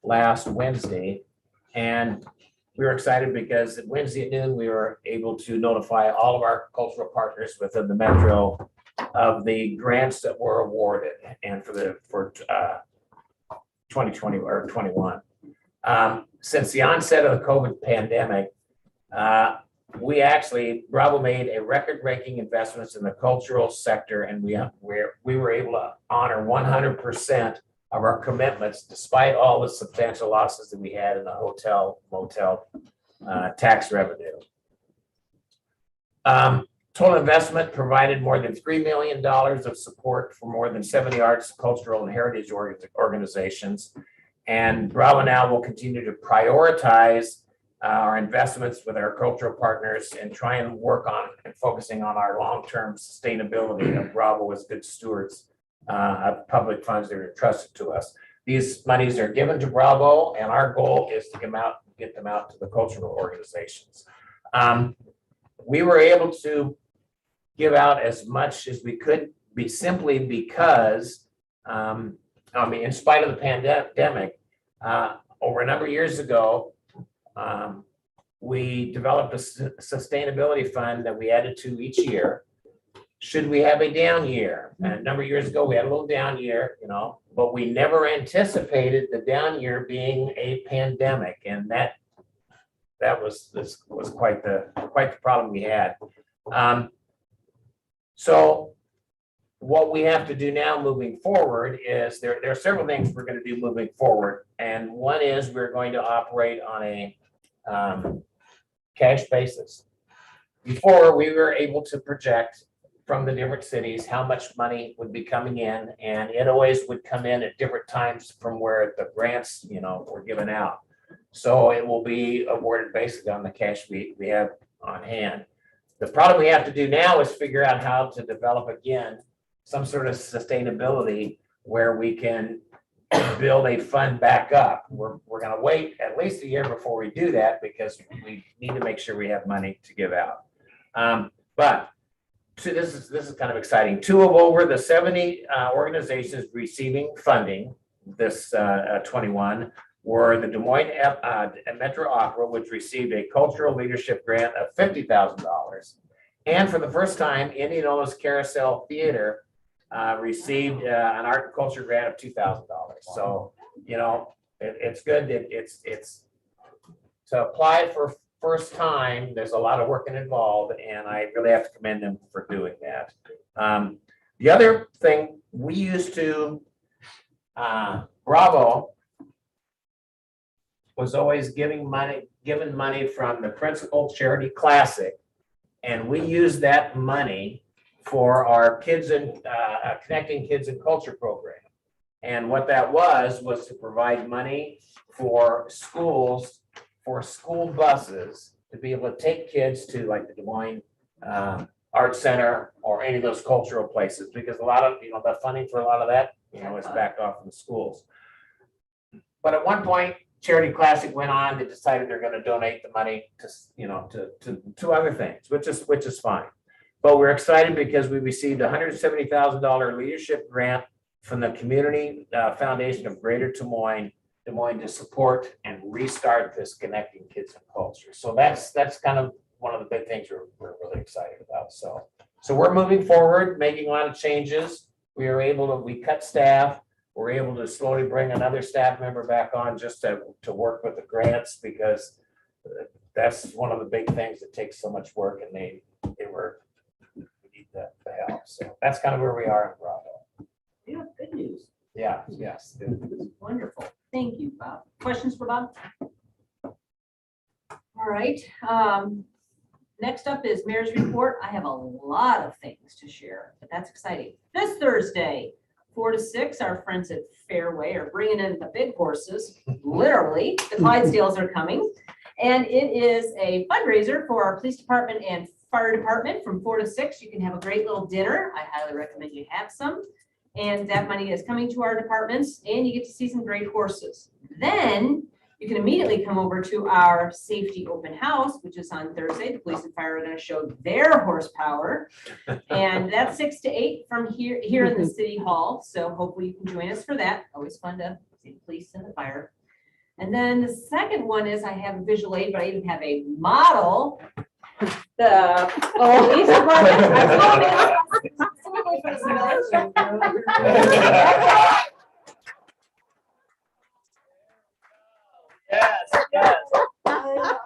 [SPEAKER 12] last Wednesday, and we were excited because Wednesday at noon, we were able to notify all of our cultural partners within the metro of the grants that were awarded and for 2020 or 21. Since the onset of the COVID pandemic, Bravo made a record-breaking investments in the cultural sector, and we were able to honor 100% of our commitments, despite all the substantial losses that we had in the hotel motel tax revenue. Total investment provided more than $3 million of support for more than 70 arts, cultural, and heritage organizations. And Bravo now will continue to prioritize our investments with our cultural partners and try and work on and focusing on our long-term sustainability of Bravo as good stewards of public funds that are entrusted to us. These monies are given to Bravo, and our goal is to get them out to the cultural organizations. We were able to give out as much as we could be simply because, in spite of the pandemic, over a number of years ago, we developed a sustainability fund that we added to each year. Should we have a down year? And a number of years ago, we had a little down year, but we never anticipated the down year being a pandemic. And this was quite the problem we had. So what we have to do now moving forward is there are several things we're going to do moving forward. And one is we're going to operate on a cash basis. Before, we were able to project from the different cities how much money would be coming in, and it always would come in at different times from where the grants, were given out. So it will be awarded basically on the cash we have on hand. The problem we have to do now is figure out how to develop again some sort of sustainability where we can build a fund back up. We're going to wait at least a year before we do that because we need to make sure we have money to give out. But this is kind of exciting. 2 of over the 70 organizations receiving funding this 21 were the Des Moines Metro Opera, which received a cultural leadership grant of $50,000. And for the first time, Indianapolis Carousel Theater received an art and culture grant of $2,000. So, it's good that it's to apply for first time. There's a lot of work involved, and I really have to commend them for doing that. The other thing we used to, Bravo was always given money from the Principal Charity Classic, and we used that money for our kids and Connecting Kids and Culture program. And what that was to provide money for schools, for school buses, to be able to take kids to like the Des Moines Art Center or any of those cultural places, because a lot of, the funding for a lot of that, is backed off from the schools. But at one point, Charity Classic went on, they decided they're going to donate the money to other things, which is fine. But we're excited because we received a $170,000 leadership grant from the Community Foundation of Greater Des Moines to support and restart this Connecting Kids and Culture. So that's kind of one of the big things we're really excited about. So we're moving forward, making a lot of changes. We cut staff. We're able to slowly bring another staff member back on just to work with the grants, because that's one of the big things that takes so much work, and we need the help. So that's kind of where we are in Bravo.
[SPEAKER 1] Yeah, good news.
[SPEAKER 12] Yeah, yes.
[SPEAKER 1] Wonderful. Thank you, Bob. Questions for Bob? All right. Next up is Mayor's Report. I have a lot of things to share, but that's exciting. This Thursday, 4 to 6, our friends at Fairway are bringing in the big horses, literally. The Clydesdales are coming. And it is a fundraiser for our police department and fire department from 4 to 6. You can have a great little dinner. I highly recommend you have some. And that money is coming to our departments, and you get to see some great horses. Then you can immediately come over to our safety open house, which is on Thursday. The police and fire are going to show their horsepower. And that's 6 to 8 from here in the city hall. So hopefully you can join us for that. Always fun to see the police and the fire. And then the second one is I have a visual aid, but I even have a model. The police department.
[SPEAKER 12] Yes, yes.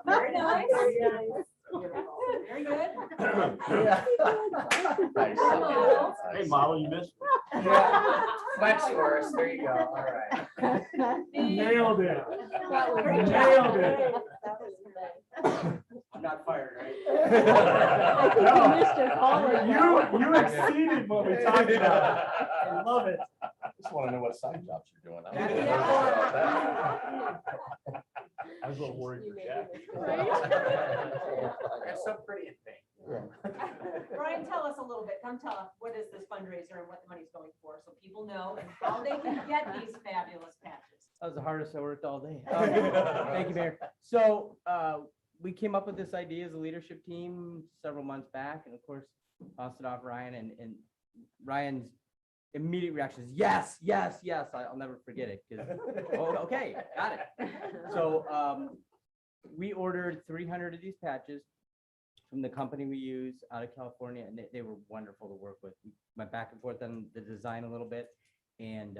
[SPEAKER 1] Very nice. Very good.
[SPEAKER 8] Nice.
[SPEAKER 7] Hey, Molly, you missed me.
[SPEAKER 12] Yeah. Flex yours. There you go. All right.
[SPEAKER 5] Nailed it.
[SPEAKER 1] Great job.
[SPEAKER 5] Nailed it.
[SPEAKER 12] I'm not fired, right?
[SPEAKER 5] You exceeded what we talked about. I love it.
[SPEAKER 8] Just want to know what side jobs you're doing.
[SPEAKER 7] I was a little worried for Jack.
[SPEAKER 12] That's so pretty and pink.
[SPEAKER 1] Brian, tell us a little bit. Come tell us, what is this fundraiser and what the money's going for, so people know and how they can get these fabulous patches.
[SPEAKER 13] That was the hardest I worked all day. Thank you, Mayor. So we came up with this idea as a leadership team several months back, and of course, tossed it off Ryan, and Ryan's immediate reaction is yes, yes, yes. I'll never forget it. Oh, okay, got it. So we ordered 300 of these patches from the company we use out of California, and they were wonderful to work with. We went back and forth on the design a little bit, and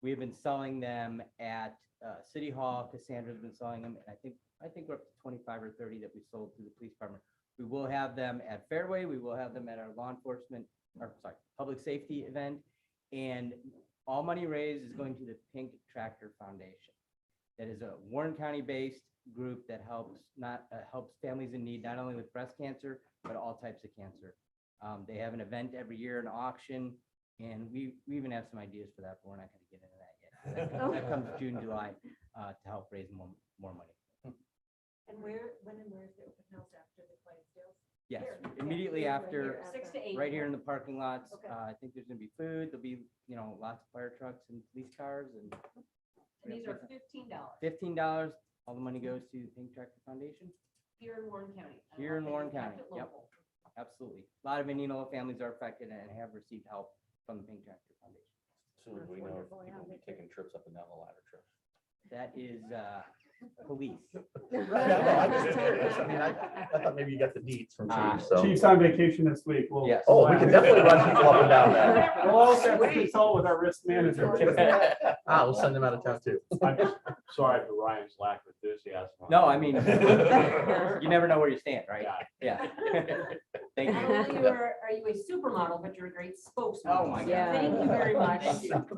[SPEAKER 13] we have been selling them at City Hall. Cassandra's been selling them, and I think we're up to 25 or 30 that we sold to the police department. We will have them at Fairway. We will have them at our law enforcement, or sorry, public safety event, and all money raised is going to the Pink Tractor Foundation. That is a Warren County-based group that helps families in need, not only with breast cancer, but all types of cancer. They have an event every year, an auction, and we even have some ideas for that, but we're not going to get into that yet. That comes June, July, to help raise more money.
[SPEAKER 11] And when and where is the open house after the Clydesdales?
[SPEAKER 13] Yes,
[SPEAKER 11] Here.
[SPEAKER 13] immediately
[SPEAKER 11] Yeah,
[SPEAKER 13] after,
[SPEAKER 11] here at
[SPEAKER 1] 6
[SPEAKER 11] the-
[SPEAKER 1] to 8.
[SPEAKER 13] right here in the parking lots.
[SPEAKER 11] Okay.
[SPEAKER 13] I think there's gonna be food, there'll be, lots of fire trucks and police cars and
[SPEAKER 1] These are $15
[SPEAKER 13] $15. All the money goes to the Pink Tractor Foundation.
[SPEAKER 1] here in Warren County. I
[SPEAKER 13] Here in
[SPEAKER 1] love that
[SPEAKER 13] Warren
[SPEAKER 1] you kept
[SPEAKER 13] County,
[SPEAKER 1] it
[SPEAKER 13] yep.
[SPEAKER 1] local.
[SPEAKER 13] Absolutely. A lot of Indianola families are affected and have received help from the Pink Tractor Foundation.
[SPEAKER 10] So we know if people will be taking trips up and down the ladder trip.
[SPEAKER 13] That is police.
[SPEAKER 8] Right, I know, I'm just curious. I mean, I thought maybe you got the deets from Chief, so.
[SPEAKER 5] Chief's on vacation this week. We'll.
[SPEAKER 13] Yes.
[SPEAKER 8] Oh, we can definitely run people up and down that.
[SPEAKER 5] We'll also have to consult with our risk manager.
[SPEAKER 8] We'll send them out of town too.
[SPEAKER 4] I'm just sorry for Ryan's lack of enthusiasm.
[SPEAKER 13] No, I mean, you never know where you stand, right? Yeah. Thank
[SPEAKER 1] Not
[SPEAKER 13] you.
[SPEAKER 1] only are you a supermodel, but you're a great spokesman.
[SPEAKER 13] Oh, my
[SPEAKER 1] So
[SPEAKER 6] God.
[SPEAKER 1] Thank you very much.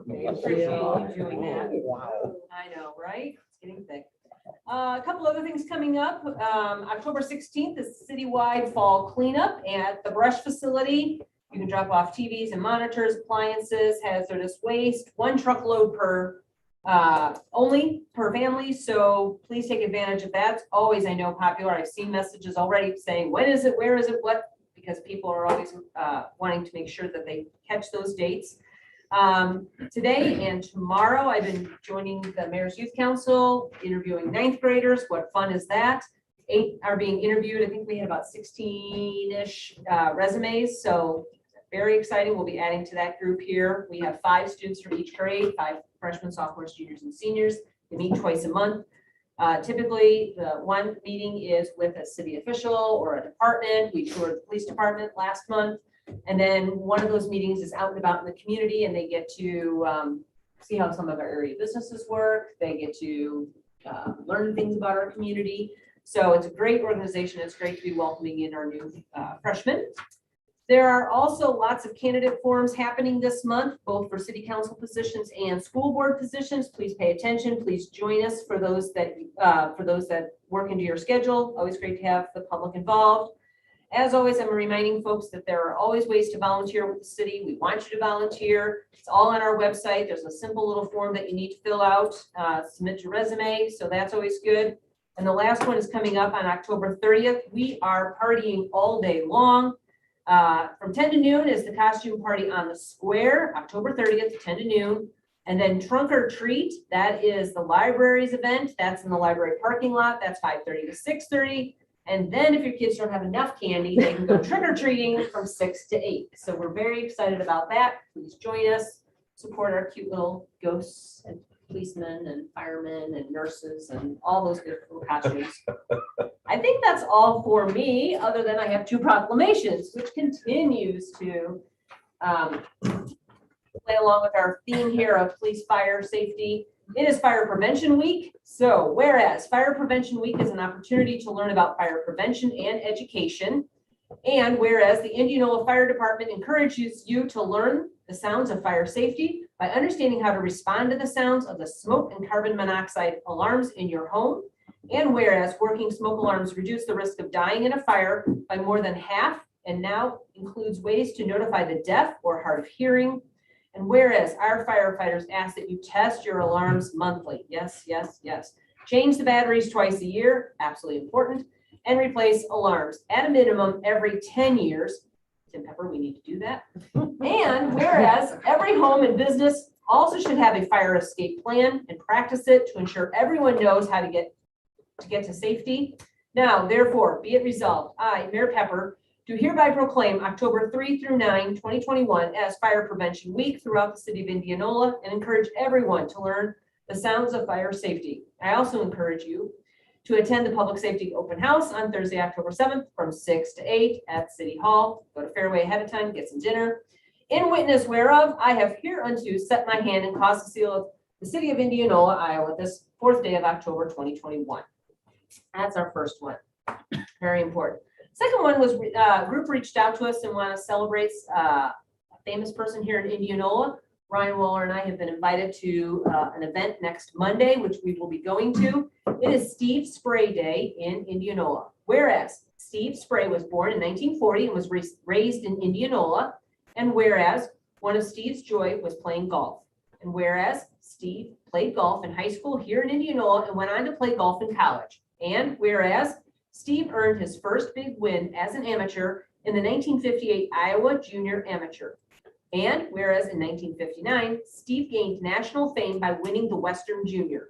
[SPEAKER 1] We appreciate you doing that.
[SPEAKER 8] Wow.
[SPEAKER 1] I know, right? It's getting thick. A couple other things coming up. October 16th is citywide fall cleanup at the brush facility. You can drop off TVs and monitors, appliances, hazardous waste, 1 truckload per only per family. So please take advantage of that. It's always, I know, popular. I've seen messages already saying, when is it? Where is it? What? Because people are always wanting to make sure that they catch those dates. Today and tomorrow, I've been joining the Mayor's Youth Council, interviewing 9th graders. What fun is that? 8 are being interviewed. I think we had about 16-ish resumes. So very exciting. We'll be adding to that group here. We have 5 students from each grade, 5 freshmen, sophomores, juniors, and seniors. They meet twice a month. Typically, the one meeting is with a city official or a department. We toured the police department last month. And then one of those meetings is out and about in the community, and they get to see how some of our area businesses work. They get to learn things about our community. So it's a great organization. It's great to be welcoming in our new freshmen. There are also lots of candidate forums happening this month, both for city council positions and school board positions. Please pay attention. Please join us for those that work into your schedule. Always great to have the public involved. As always, I'm reminding folks that there are always ways to volunteer with the city. We want you to volunteer. It's all on our website. There's a simple little form that you need to fill out, submit your resume. So that's always good. And the last one is coming up on October 30th. We are partying all day long. From 10 to noon is the costume party on the square, October 30th, 10 to noon. And then Trunk or Treat, that is the library's event. That's in the library parking lot. That's 5:30 to 6:30. And then if your kids don't have enough candy, they can go trick or treating from 6 to 8. So we're very excited about that. Please join us, support our cute little ghosts and policemen and firemen and nurses and all those beautiful costumes. I think that's all for me, other than I have 2 proclamations, which continues to play along with our theme here of police, fire, safety. It is Fire Prevention Week. So whereas Fire Prevention Week is an opportunity to learn about fire prevention and education, and whereas the Indianola Fire Department encourages you to learn the sounds of fire safety by understanding how to respond to the sounds of the smoke and carbon monoxide alarms in your home, and whereas working smoke alarms reduce the risk of dying in a fire by more than half and now includes ways to notify the deaf or hard of hearing. And whereas our firefighters ask that you test your alarms monthly. Yes, yes, yes. Change the batteries twice a year, absolutely important, and replace alarms at a minimum every 10 years. Tim Pepper, we need to do that. And whereas every home and business also should have a fire escape plan and practice it to ensure everyone knows how to get to safety. Now, therefore, be it resolved, I, Mayor Pepper, do hereby proclaim October 3 through 9, 2021 as Fire Prevention Week throughout the city of Indianola and encourage everyone to learn the sounds of fire safety. I also encourage you to attend the public safety open house on Thursday, October 7th from 6 to 8 at City Hall. Go to Fairway ahead of time, get some dinner. In witness whereof, I have hereunto set my hand and caused the seal of the city of Indianola, Iowa, this 4th day of October 2021. That's our first one. Very important. Second one was a group reached out to us and want to celebrate a famous person here in Indianola. Ryan Waller and I have been invited to an event next Monday, which we will be going to. It is Steve Spray Day in Indianola. Whereas Steve Spray was born in 1940 and was raised in Indianola. And whereas one of Steve's joy was playing golf. And whereas Steve played golf in high school here in Indianola and went on to play golf in college. And whereas Steve earned his first big win as an amateur in the 1958 Iowa Junior Amateur. And whereas in 1959, Steve gained national fame by winning the Western Junior.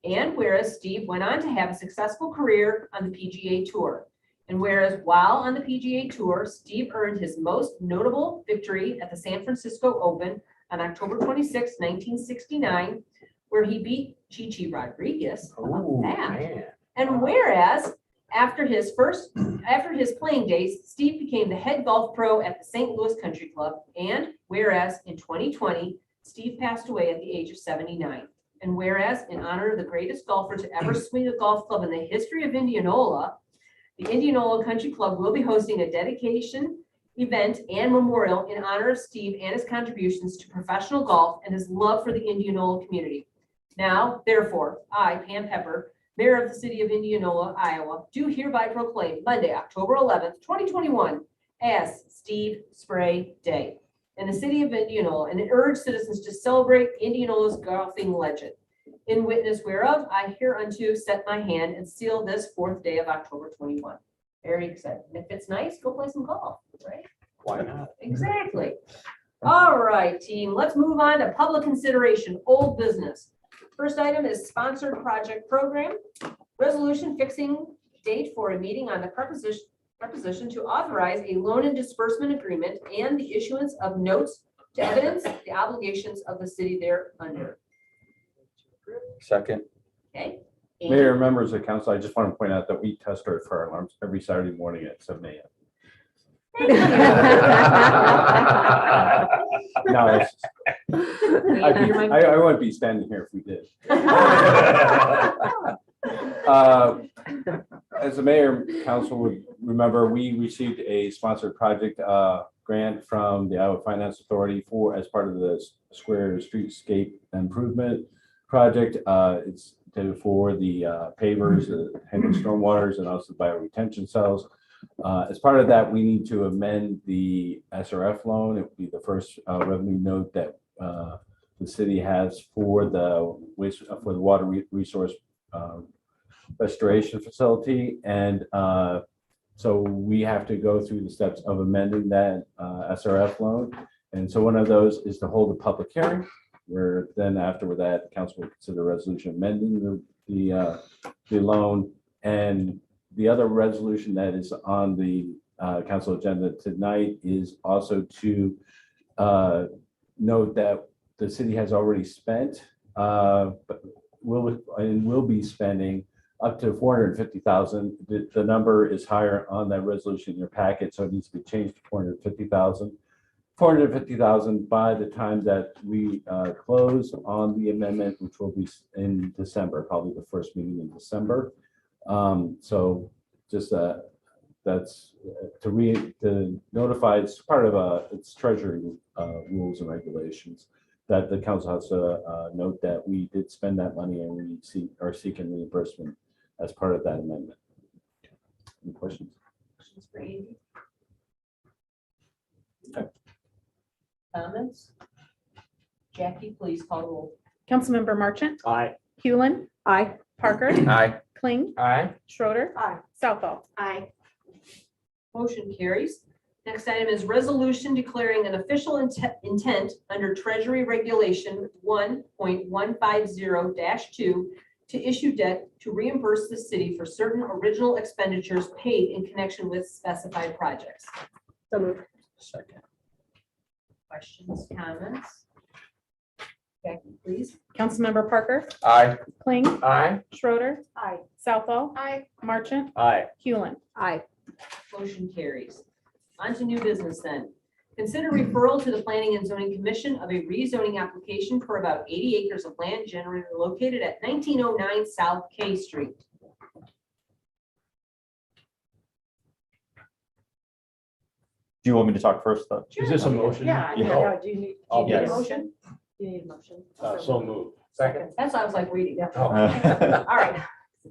[SPEAKER 1] And whereas Steve went on to have a successful career on the PGA Tour. And whereas while on the PGA Tour, Steve earned his most notable victory at the San Francisco Open on October 26, 1969, where he beat Chichi Rodriguez. How about that? And whereas after his playing days, Steve became the head golf pro at the St. Louis Country Club. And whereas in 2020, Steve passed away at the age of 79. And whereas in honor of the greatest golfer to ever swing a golf club in the history of Indianola, the Indianola Country Club will be hosting a dedication event and memorial in honor of Steve and his contributions to professional golf and his love for the Indianola community. Now, therefore, I, Pam Pepper, Mayor of the City of Indianola, Iowa, do hereby proclaim Monday, October 11th, 2021 as Steve Spray Day in the City of Indianola and urge citizens to celebrate Indianola's golfing legend. In witness whereof, I hereunto set my hand and seal this 4th day of October 21. Very excited. And if it's nice, go play some golf, right?
[SPEAKER 4] Why not?
[SPEAKER 1] Exactly. All right, team, let's move on to public consideration, old business. First item is sponsored project program. Resolution fixing date for a meeting on the preposition to authorize a loan and disbursement agreement and the issuance of notes to evidence the obligations of the city thereunder.
[SPEAKER 10] Second.
[SPEAKER 1] Okay.
[SPEAKER 2] Mayor, members of council, I just want to point out that we test our fire alarms every Saturday morning at 7 a.m. No, it's- I wouldn't be standing here if we did. As the mayor council would remember, we received a sponsored project grant from the Iowa Finance Authority as part of the Square Streetscape Improvement Project. It's intended for the pavers, the handling stormwaters, and also bioretention cells. As part of that, we need to amend the SRF loan. It would be the first revenue note that the city has for the water resource restoration facility. And so we have to go through the steps of amending that SRF loan. And so one of those is to hold a public hearing, where then after that, the council will consider a resolution amending the loan. And the other resolution that is on the council agenda tonight is also to note that the city has already spent, but will be spending up to $450,000. The number is higher on that resolution in your packet, so it needs to be changed to $450,000. $450,000 by the time that we close on the amendment, which will be in December, probably the first meeting in December. So just that's to notify, it's part of its treasury rules and regulations that the council has to note that we did spend that money and we are seeking reimbursement as part of that amendment. Any questions?
[SPEAKER 1] Questions for Andy? Comments? Jackie, please call the roll.
[SPEAKER 3] Councilmember Marchant,
[SPEAKER 12] Aye.
[SPEAKER 3] Hewlin,
[SPEAKER 6] Aye.
[SPEAKER 3] Parker,
[SPEAKER 10] Aye.
[SPEAKER 3] Kling,
[SPEAKER 12] Aye.
[SPEAKER 3] Schroeder,
[SPEAKER 11] Aye.
[SPEAKER 3] Southall.
[SPEAKER 11] Aye.
[SPEAKER 1] Motion carries. Next item is resolution declaring an official intent under Treasury Regulation 1.150-2 to issue debt to reimburse the city for certain original expenditures paid in connection with specified projects.
[SPEAKER 6] So moved.
[SPEAKER 10] Second.
[SPEAKER 1] Questions, comments? Jackie, please.
[SPEAKER 3] Councilmember Parker,
[SPEAKER 12] Aye.
[SPEAKER 3] Kling,
[SPEAKER 12] Aye.
[SPEAKER 3] Schroeder,
[SPEAKER 11] Aye.
[SPEAKER 3] Southall,
[SPEAKER 11] Aye.
[SPEAKER 3] Marchant,
[SPEAKER 4] Aye.
[SPEAKER 3] Hewlin.
[SPEAKER 6] Aye.
[SPEAKER 1] Motion carries. On to new business then. Consider referral to the Planning and Zoning Commission of a rezoning application for about 80 acres of land generally located at 1909 South K Street.
[SPEAKER 2] Do you want me to talk first, though?
[SPEAKER 4] Is this a motion?
[SPEAKER 11] Yeah,
[SPEAKER 2] Yeah.
[SPEAKER 11] yeah, do you need
[SPEAKER 4] Oh,
[SPEAKER 11] a
[SPEAKER 2] yes.
[SPEAKER 11] motion? Do you need a motion?
[SPEAKER 4] So moved.
[SPEAKER 12] Second.
[SPEAKER 1] That's what I was like reading.
[SPEAKER 12] Oh.
[SPEAKER 1] All right.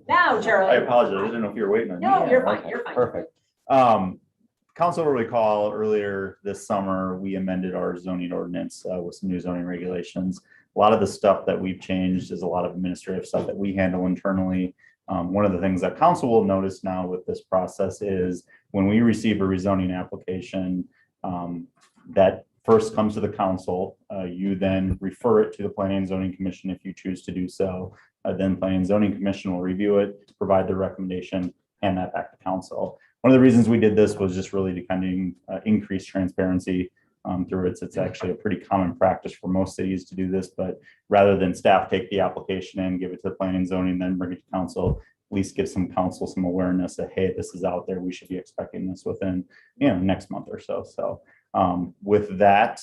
[SPEAKER 1] Now,
[SPEAKER 2] I
[SPEAKER 1] Charlie.
[SPEAKER 2] apologize. I didn't know if you were waiting on me.
[SPEAKER 1] No, you're
[SPEAKER 2] Yeah,
[SPEAKER 1] fine,
[SPEAKER 2] okay,
[SPEAKER 1] you're fine.
[SPEAKER 2] Perfect. Council will recall earlier this summer, we amended our zoning ordinance with some new zoning regulations. A lot of the stuff that we've changed is a lot of administrative stuff that we handle internally. One of the things that council will notice now with this process is when we receive a rezoning application, that first comes to the council. You then refer it to the Planning and Zoning Commission if you choose to do so. Then Planning and Zoning Commission will review it, provide the recommendation, hand that back to council. One of the reasons we did this was just really to kind of increase transparency through it. It's actually a pretty common practice for most cities to do this, but rather than staff take the application in, give it to the Planning and Zoning, then bring it to council, at least give some council some awareness that, hey, this is out there. We should be expecting this within, next month or so. So with that,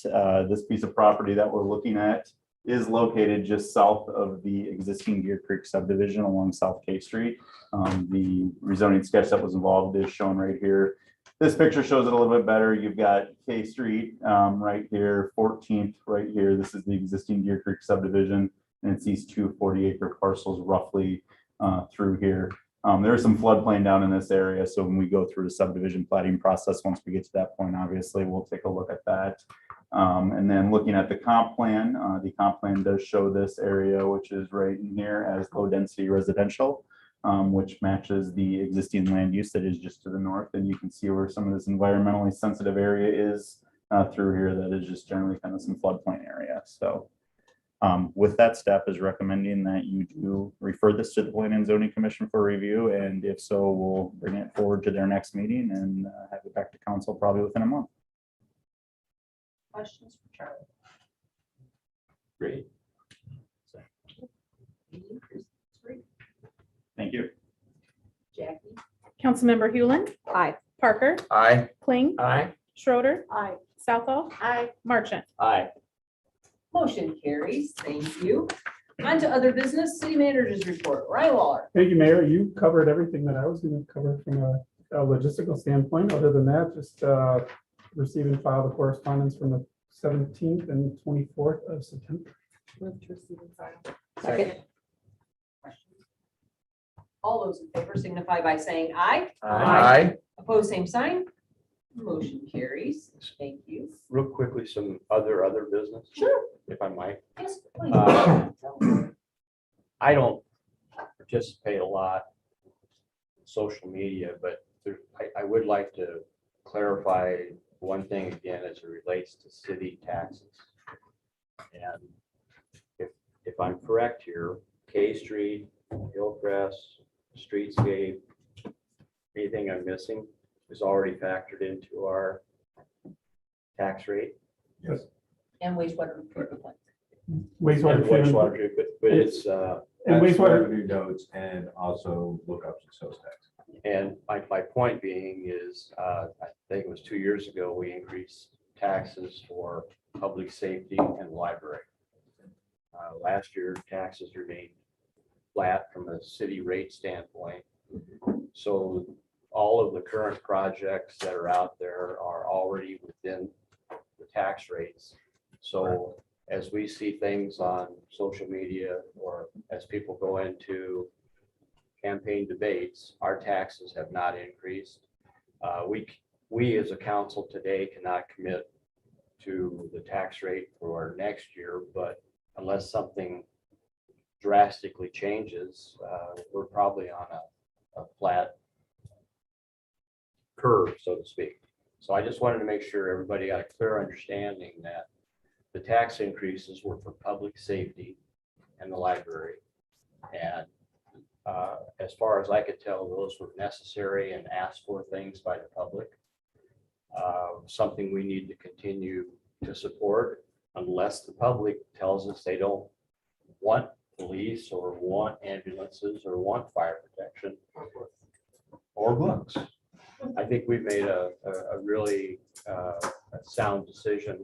[SPEAKER 2] this piece of property that we're looking at is located just south of the existing Deer Creek subdivision along South K Street. The rezoning sketch that was involved is shown right here. This picture shows it a little bit better. You've got K Street right here, 14th right here. This is the existing Deer Creek subdivision, and it's these two 40-acre parcels roughly through here. There's some floodplain down in this area, so when we go through the subdivision plating process, once we get to that point, obviously, we'll take a look at that. And then looking at the comp plan does show this area, which is right in here as low density residential, which matches the existing land use that is just to the north. And you can see where some of this environmentally sensitive area is through here. That is just generally kind of some floodplain area. So with that, staff is recommending that you do refer this to the Planning and Zoning Commission for review. And if so, we'll bring it forward to their next meeting and have it back to council probably within a month.
[SPEAKER 1] Questions for Charlie?
[SPEAKER 2] Great. Thank you.
[SPEAKER 1] Jackie?
[SPEAKER 3] Councilmember Hewlin,
[SPEAKER 6] Aye.
[SPEAKER 3] Parker,
[SPEAKER 12] Aye.
[SPEAKER 3] Kling,
[SPEAKER 12] Aye.
[SPEAKER 3] Schroeder,
[SPEAKER 11] Aye.
[SPEAKER 3] Southall,
[SPEAKER 11] Aye.
[SPEAKER 3] Marchant.
[SPEAKER 4] Aye.
[SPEAKER 1] Motion carries. Thank you. On to other business, city managers report. Ryan Waller.
[SPEAKER 5] Thank you, Mayor. You covered everything that I was going to cover from a logistical standpoint. Other than that, just receive and file the correspondence from the 17th and 24th of September.
[SPEAKER 11] Move to receive and file.
[SPEAKER 6] Second.
[SPEAKER 1] All those in favor signify by saying aye.
[SPEAKER 12] Aye.
[SPEAKER 1] Opposed, same sign. Motion carries. Thank you.
[SPEAKER 4] Real quickly, some other business.
[SPEAKER 1] Sure.
[SPEAKER 4] If I might.
[SPEAKER 1] Yes, please.
[SPEAKER 4] I don't participate a lot in social media, but I would like to clarify one thing again as it relates to city taxes. And if I'm correct here, K Street, Hillcrest, Streetscape, anything I'm missing is already factored into our tax rate.
[SPEAKER 5] Yes.
[SPEAKER 1] And wastewater treatment plant.
[SPEAKER 5] Wastewater
[SPEAKER 4] And
[SPEAKER 5] treatment.
[SPEAKER 4] wastewater treatment, but it's,
[SPEAKER 5] And
[SPEAKER 14] That's
[SPEAKER 5] wastewater,
[SPEAKER 14] revenue notes and also lookups and sales tax.
[SPEAKER 4] and my point being is, I think it was 2 years ago, we increased taxes for public safety and library. Last year, taxes remained flat from a city rate standpoint. So all of the current projects that are out there are already within the tax rates. So as we see things on social media or as people go into campaign debates, our taxes have not increased. We as a council today cannot commit to the tax rate for next year, but unless something drastically changes, we're probably on a flat curve, so to speak. So I just wanted to make sure everybody got a clear understanding that the tax increases were for public safety and the library. And as far as I could tell, those were necessary and asked for things by the public. Something we need to continue to support. unless the public tells us they don't want police or want ambulances or want fire protection or books. I think we've made a really sound decision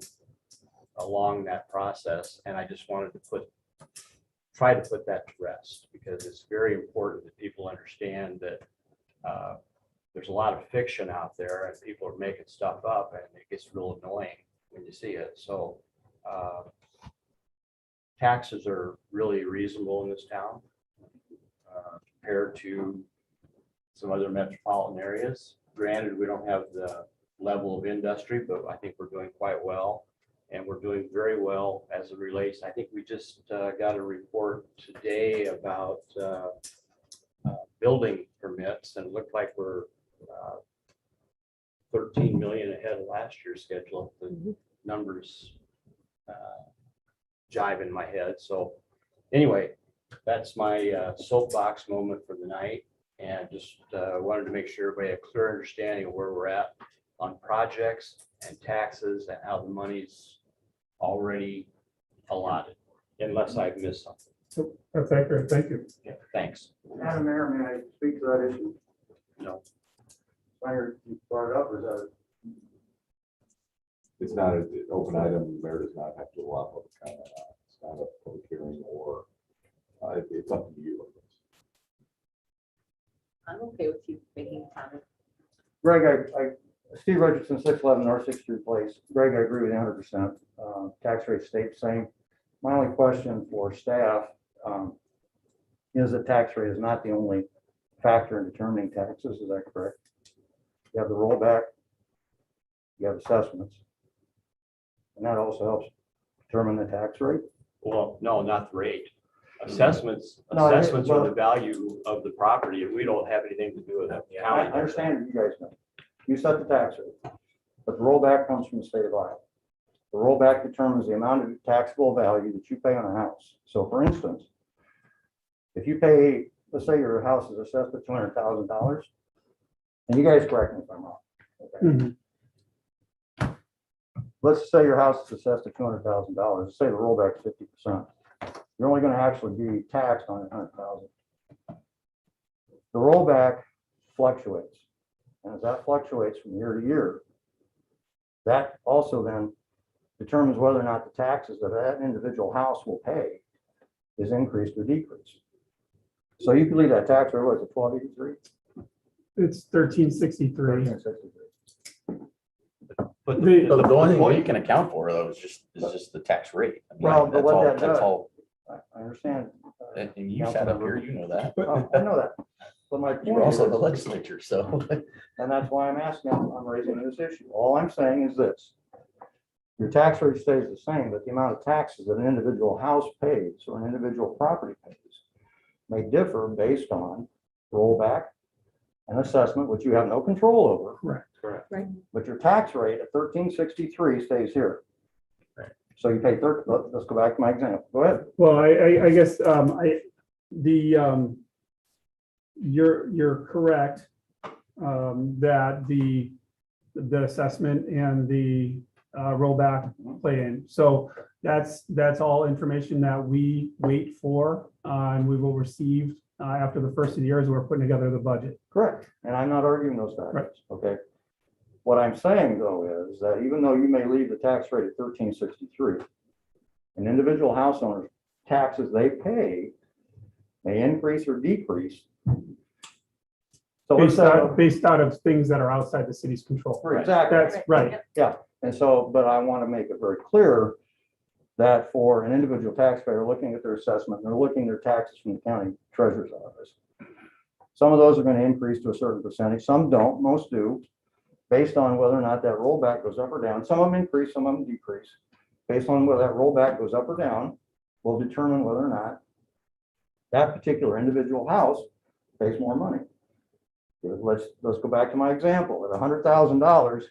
[SPEAKER 4] along that process, and I just wanted to try to put that to rest, because it's very important that people understand that there's a lot of fiction out there and people are making stuff up, and it gets real annoying when you see it. So taxes are really reasonable in this town compared to some other metropolitan areas. Granted, we don't have the level of industry, but I think we're doing quite well. And we're doing very well as it relates. I think we just got a report today about building permits, and it looked like we're 13 million ahead of last year's schedule. The numbers jive in my head. So anyway, that's my soapbox moment for the night, and just wanted to make sure everybody had a clear understanding of where we're at on projects and taxes and how the money's already allotted, unless I've missed something.
[SPEAKER 5] That's accurate. Thank you.
[SPEAKER 4] Yeah, thanks.
[SPEAKER 15] Madam Mayor, may I speak to that issue?
[SPEAKER 4] No.
[SPEAKER 15] I heard you brought it up, or is that?
[SPEAKER 14] It's not an open item. The mayor does not have to allow public comment on it. It's not a public hearing, or it's up to you.
[SPEAKER 1] I'm okay with you making a comment.
[SPEAKER 15] Greg, Steve Richardson, 611 North 6th Street Place. Greg, I agree with you 100%. Tax rate stayed the same. My only question for staff is that tax rate is not the only factor in determining taxes. Is that correct? You have the rollback, you have assessments, and that also helps determine the tax rate.
[SPEAKER 4] Well, no, not the rate. Assessments
[SPEAKER 15] No,
[SPEAKER 4] are the value of the property, and we don't have anything to do with that. The
[SPEAKER 15] I
[SPEAKER 4] county does that.
[SPEAKER 15] understand you guys know. You set the tax rate, but the rollback comes from the state of Iowa. The rollback determines the amount of taxable value that you pay on a house. So for instance, if you pay, let's say your house is assessed at $200,000, and you guys correct me if I'm wrong. Okay. Let's say your house is assessed at $200,000. Let's say the rollback is 50%. You're only going to actually be taxed on $100,000. The rollback fluctuates. And as that fluctuates from year to year, that also then determines whether or not the taxes that that individual house will pay is increased or decreased. So you can leave that tax rate, what is it, 1283?
[SPEAKER 5] It's 1363.
[SPEAKER 15] 1363.
[SPEAKER 10] But
[SPEAKER 5] The-
[SPEAKER 10] the only thing you can account for though is just the tax rate. I mean,
[SPEAKER 15] Well, but
[SPEAKER 10] that's
[SPEAKER 15] what
[SPEAKER 10] all-
[SPEAKER 15] that
[SPEAKER 10] That's
[SPEAKER 15] does-
[SPEAKER 10] all,
[SPEAKER 15] I understand.
[SPEAKER 10] and you sat up here, you know that.
[SPEAKER 15] Oh, I know that. But my
[SPEAKER 10] You were
[SPEAKER 15] point
[SPEAKER 10] also
[SPEAKER 15] is,
[SPEAKER 10] the legislature, so.
[SPEAKER 15] and that's why I'm asking, I'm raising this issue. All I'm saying is this. Your tax rate stays the same, but the amount of taxes that an individual house pays or an individual property pays may differ based on rollback and assessment, which you have no control over.
[SPEAKER 4] Correct.
[SPEAKER 15] But your tax rate at 1363 stays here. So you pay let's go back to my example. Go ahead.
[SPEAKER 5] Well, I guess, you're correct, that the assessment and the rollback play in. So that's all information that we wait for, and we will receive after the first of the year as we're putting together the budget.
[SPEAKER 15] Correct. And I'm not arguing those factors. Okay. What I'm saying though is that even though you may leave the tax rate at 1363, an individual house owner's taxes they pay may increase or decrease. So
[SPEAKER 5] Based out of things that are outside the city's control.
[SPEAKER 15] Exactly.
[SPEAKER 5] That's right.
[SPEAKER 15] Yeah. And so, but I want to make it very clear that for an individual taxpayer looking at their assessment, they're looking at their taxes from the county treasurer's office. Some of those are going to increase to a certain percentage. Some don't, most do, based on whether or not that rollback goes up or down. Some of them increase, some of them decrease. Based on whether that rollback goes up or down, will determine whether or not that particular individual house pays more money. Let's go back to my example. At $100,000,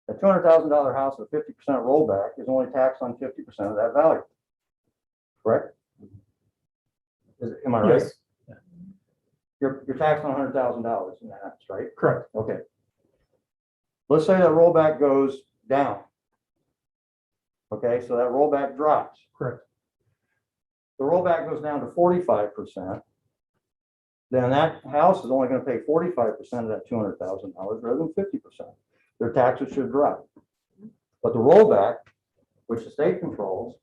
[SPEAKER 15] a $200,000 house with 50% rollback is only taxed on 50% of that value. Correct? Am I right?
[SPEAKER 5] Yes,
[SPEAKER 15] You're taxed on $100,000 in that house, right?
[SPEAKER 5] correct.
[SPEAKER 15] Okay. Let's say that rollback goes down. Okay, so that rollback drops.
[SPEAKER 5] Correct.
[SPEAKER 15] The rollback goes down to 45%. Then that house is only going to pay 45% of that $200,000 rather than 50%. Their taxes should drop. But the rollback, which the state controls,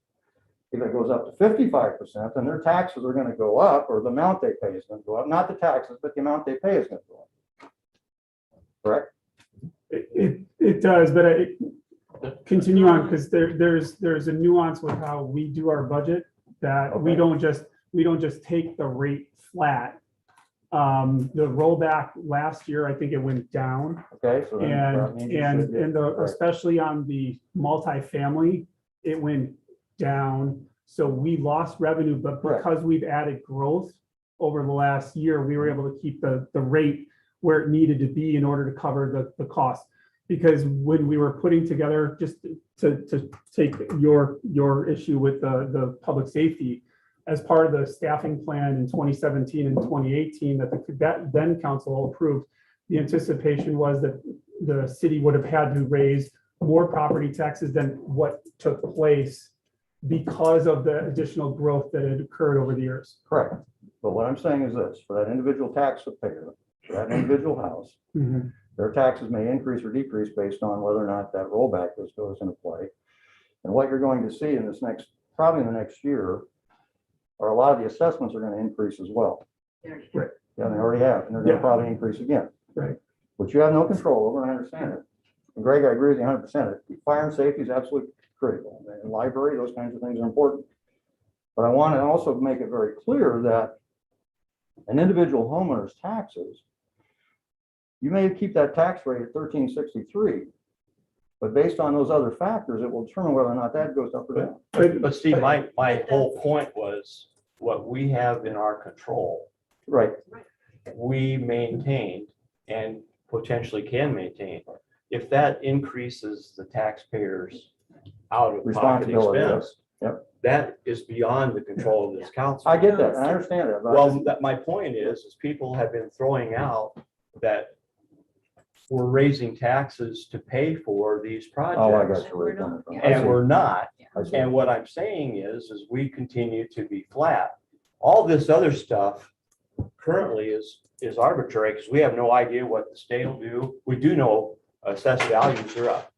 [SPEAKER 15] if it goes up to 55%, then their taxes are going to go up, or the amount they pay is going to go up. Not the taxes, but the amount they pay is going to go up. Correct?
[SPEAKER 5] It does, but continue on, because there's a nuance with how we do our budget, that we don't just take the rate flat. The rollback last year, I think it went down.
[SPEAKER 15] Okay, so then that means you should get- right.
[SPEAKER 5] Especially on the multifamily, it went down. So we lost revenue, but
[SPEAKER 15] Correct.
[SPEAKER 5] because we've added growth over the last year, we were able to keep the rate where it needed to be in order to cover the cost. Because when we were putting together, just to take your issue with the public safety, as part of the staffing plan in 2017 and 2018 that then council approved, the anticipation was that the city would have had to raise more property taxes than what took place because of the additional growth that had occurred over the years.
[SPEAKER 15] Correct. But what I'm saying is this, for that individual taxpayer, for that individual house, their taxes may increase or decrease based on whether or not that rollback goes into play. And what you're going to see in this probably in the next year, are a lot of the assessments are going to increase as well.
[SPEAKER 5] Right.
[SPEAKER 15] Yeah, they already have, and they're going to probably increase again.
[SPEAKER 5] Right.
[SPEAKER 15] Which you have no control over, and I understand it. And Greg, I agree with you 100%. Fire and safety is absolutely critical. And library, those kinds of things are important. But I want to also make it very clear that an individual homeowner's taxes, you may keep that tax rate at 1363, but based on those other factors, it will determine whether or not that goes up or down.
[SPEAKER 4] But Steve, my whole point was what we have in our control,
[SPEAKER 15] Right.
[SPEAKER 4] we maintained and potentially can maintain. If that increases the taxpayers out of pocket
[SPEAKER 15] Responsibility,
[SPEAKER 4] expense,
[SPEAKER 15] Yep.
[SPEAKER 4] that is beyond the control of this council.
[SPEAKER 15] I get that, and I understand that. but I
[SPEAKER 4] Well,
[SPEAKER 15] just-
[SPEAKER 4] my point is people have been throwing out that we're raising taxes to pay for these projects.
[SPEAKER 15] Oh, I got you where you're coming from. I
[SPEAKER 4] And
[SPEAKER 15] see.
[SPEAKER 4] we're not.
[SPEAKER 15] I see.
[SPEAKER 4] And what I'm saying is we continue to be flat. All this other stuff currently is arbitrary because we have no idea what the state will do. We do know assessed values are up.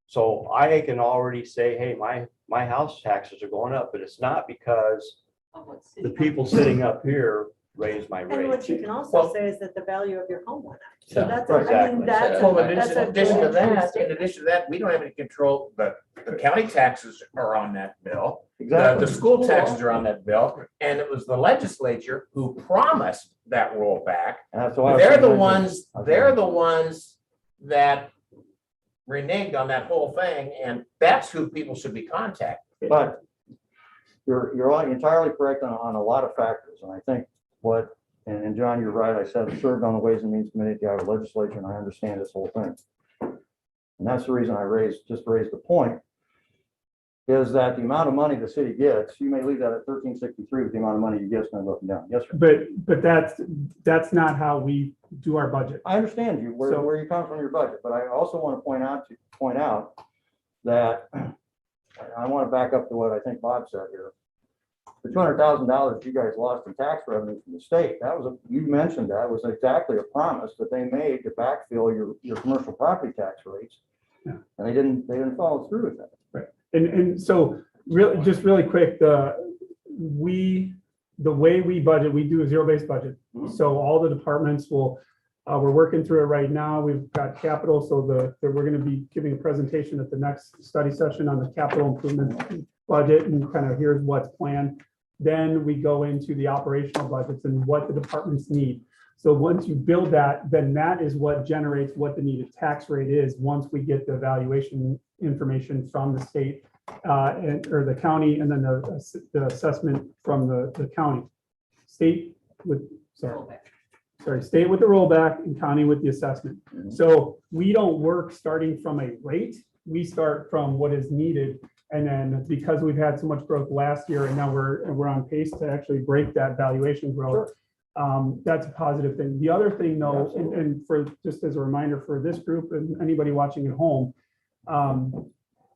[SPEAKER 4] So I can already say, hey, my house taxes are going up, but it's not because the people sitting up here raised my
[SPEAKER 11] And
[SPEAKER 4] rate.
[SPEAKER 11] what you can also
[SPEAKER 12] Well-
[SPEAKER 11] say is that the value of your home went up. So
[SPEAKER 12] Yeah,
[SPEAKER 11] that's,
[SPEAKER 15] right,
[SPEAKER 11] I mean,
[SPEAKER 4] exactly.
[SPEAKER 12] Well,
[SPEAKER 11] that's
[SPEAKER 12] in
[SPEAKER 11] a
[SPEAKER 12] addition to
[SPEAKER 11] good
[SPEAKER 12] that,
[SPEAKER 11] statement.
[SPEAKER 12] we don't have any control, but the county taxes are on that bill.
[SPEAKER 15] Exactly.
[SPEAKER 12] The school taxes are on that bill, and it was the legislature who promised that rollback.
[SPEAKER 15] And that's why I was
[SPEAKER 12] They're the
[SPEAKER 15] saying-
[SPEAKER 12] ones that reneged on that whole thing, and that's who people should be contacting.
[SPEAKER 15] But you're entirely correct on a lot of factors, and I think and John, you're right, I said, I served on the Ways and Means Committee, the Iowa Legislature, and I understand this whole thing. And that's the reason I raised the point, is that the amount of money the city gets, you may leave that at 1363, but the amount of money you get is going to go up and down. Yes, sir.
[SPEAKER 5] But that's not how we do our budget.
[SPEAKER 15] I understand you, where you come from your budget, but I also want to point out that, I want to back up to what I think Bob said here. The $200,000 you guys lost in tax revenue from the state, you mentioned that was exactly a promise that they made to backfill your commercial property tax rates.
[SPEAKER 5] Yeah.
[SPEAKER 15] And they didn't follow through with that.
[SPEAKER 5] Right. And so really quick, the way we budget, we do a zero-based budget. So all the departments we're working through it right now. We've got capital, so we're going to be giving a presentation at the next study session on the capital improvement budget and kind of here's what's planned. Then we go into the operational budgets and what the departments need. So once you build that, then that is what generates what the needed tax rate is once we get the evaluation information from the state or the county, and then the assessment from the county. State with state with the rollback and county with the assessment. So we don't work starting from a rate. We start from what is needed. And then because we've had so much growth last year and now we're on pace to actually break that valuation growth, that's a positive thing. The other thing though, and for just as a reminder for this group and anybody watching at home,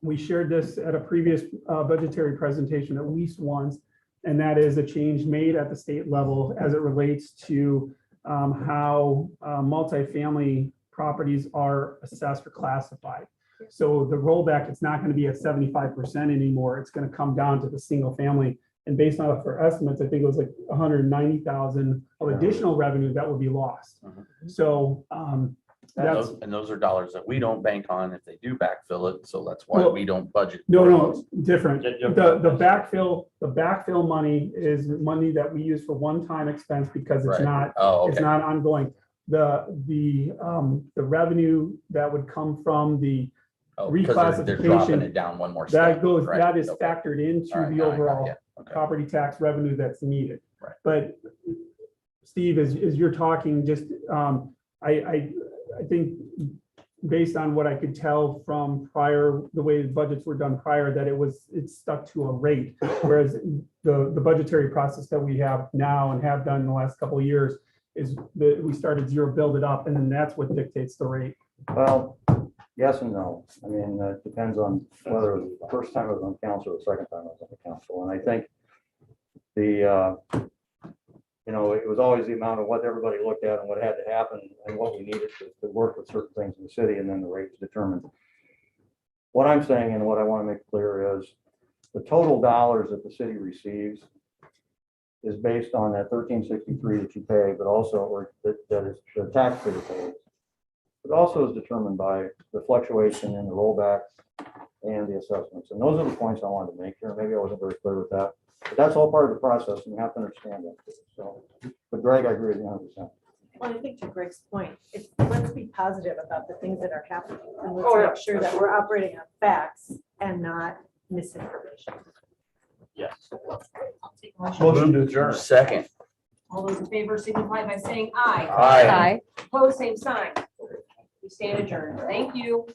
[SPEAKER 5] we shared this at a previous budgetary presentation at least once, and that is a change made at the state level as it relates to how multifamily properties are assessed or classified. So the rollback, it's not going to be at 75% anymore. It's going to come down to the single family. And based on our estimates, I think it was like 190,000 of additional revenue that would be lost. So that's,
[SPEAKER 10] And those are dollars that we don't bank on if they do backfill it, so that's why
[SPEAKER 5] Well,
[SPEAKER 10] we don't budget.
[SPEAKER 5] no,
[SPEAKER 10] for
[SPEAKER 5] no,
[SPEAKER 10] those.
[SPEAKER 5] different. The backfill money is money that we use for one-time expense because it's
[SPEAKER 10] Right.
[SPEAKER 5] not,
[SPEAKER 10] Oh,
[SPEAKER 5] it's
[SPEAKER 10] okay.
[SPEAKER 5] not ongoing. The revenue that would come from the
[SPEAKER 10] Oh, because they're dropping
[SPEAKER 5] reclassification,
[SPEAKER 10] it down one more step.
[SPEAKER 5] that goes,
[SPEAKER 10] right?
[SPEAKER 5] that is
[SPEAKER 10] Okay.
[SPEAKER 5] factored into
[SPEAKER 10] All right,
[SPEAKER 5] the
[SPEAKER 10] now I got
[SPEAKER 5] overall
[SPEAKER 10] you. Okay.
[SPEAKER 5] property tax revenue that's needed.
[SPEAKER 10] Right.
[SPEAKER 5] But Steve, as you're talking, just, I think based on what I could tell from prior, the way the budgets were done prior, that it's stuck to a rate. Whereas the budgetary process that we have now and have done in the last couple of years is that we started zero, build it up, and then that's what dictates the rate.
[SPEAKER 15] Well, yes and no. I mean, it depends on whether it was the first time I was on council or the second time I was on the council. And I think it was always the amount of what everybody looked at and what had to happen and what we needed to work with certain things in the city, and then the rate was determined. What I'm saying and what I want to make clear is the total dollars that the city receives is based on that 1363 that you pay, but also, or that is the taxpayer pays. It also is determined by the fluctuation in the rollbacks and the assessments. And those are the points I wanted to make here. Maybe I wasn't very clear with that, but that's all part of the process and you have to understand that. So, but Greg, I agree with you 100%.
[SPEAKER 11] Well, I think to Greg's point, let's be positive about the things that are happening. And
[SPEAKER 1] Oh, yeah.
[SPEAKER 11] let's make sure that we're operating on facts and not misinformation.
[SPEAKER 4] Yes.
[SPEAKER 1] I'll take a motion.
[SPEAKER 10] Motion to adjourn. Second.
[SPEAKER 1] All those in favor signify by saying aye.
[SPEAKER 10] Aye.
[SPEAKER 1] Opposed, same sign. We stand adjourned. Thank you.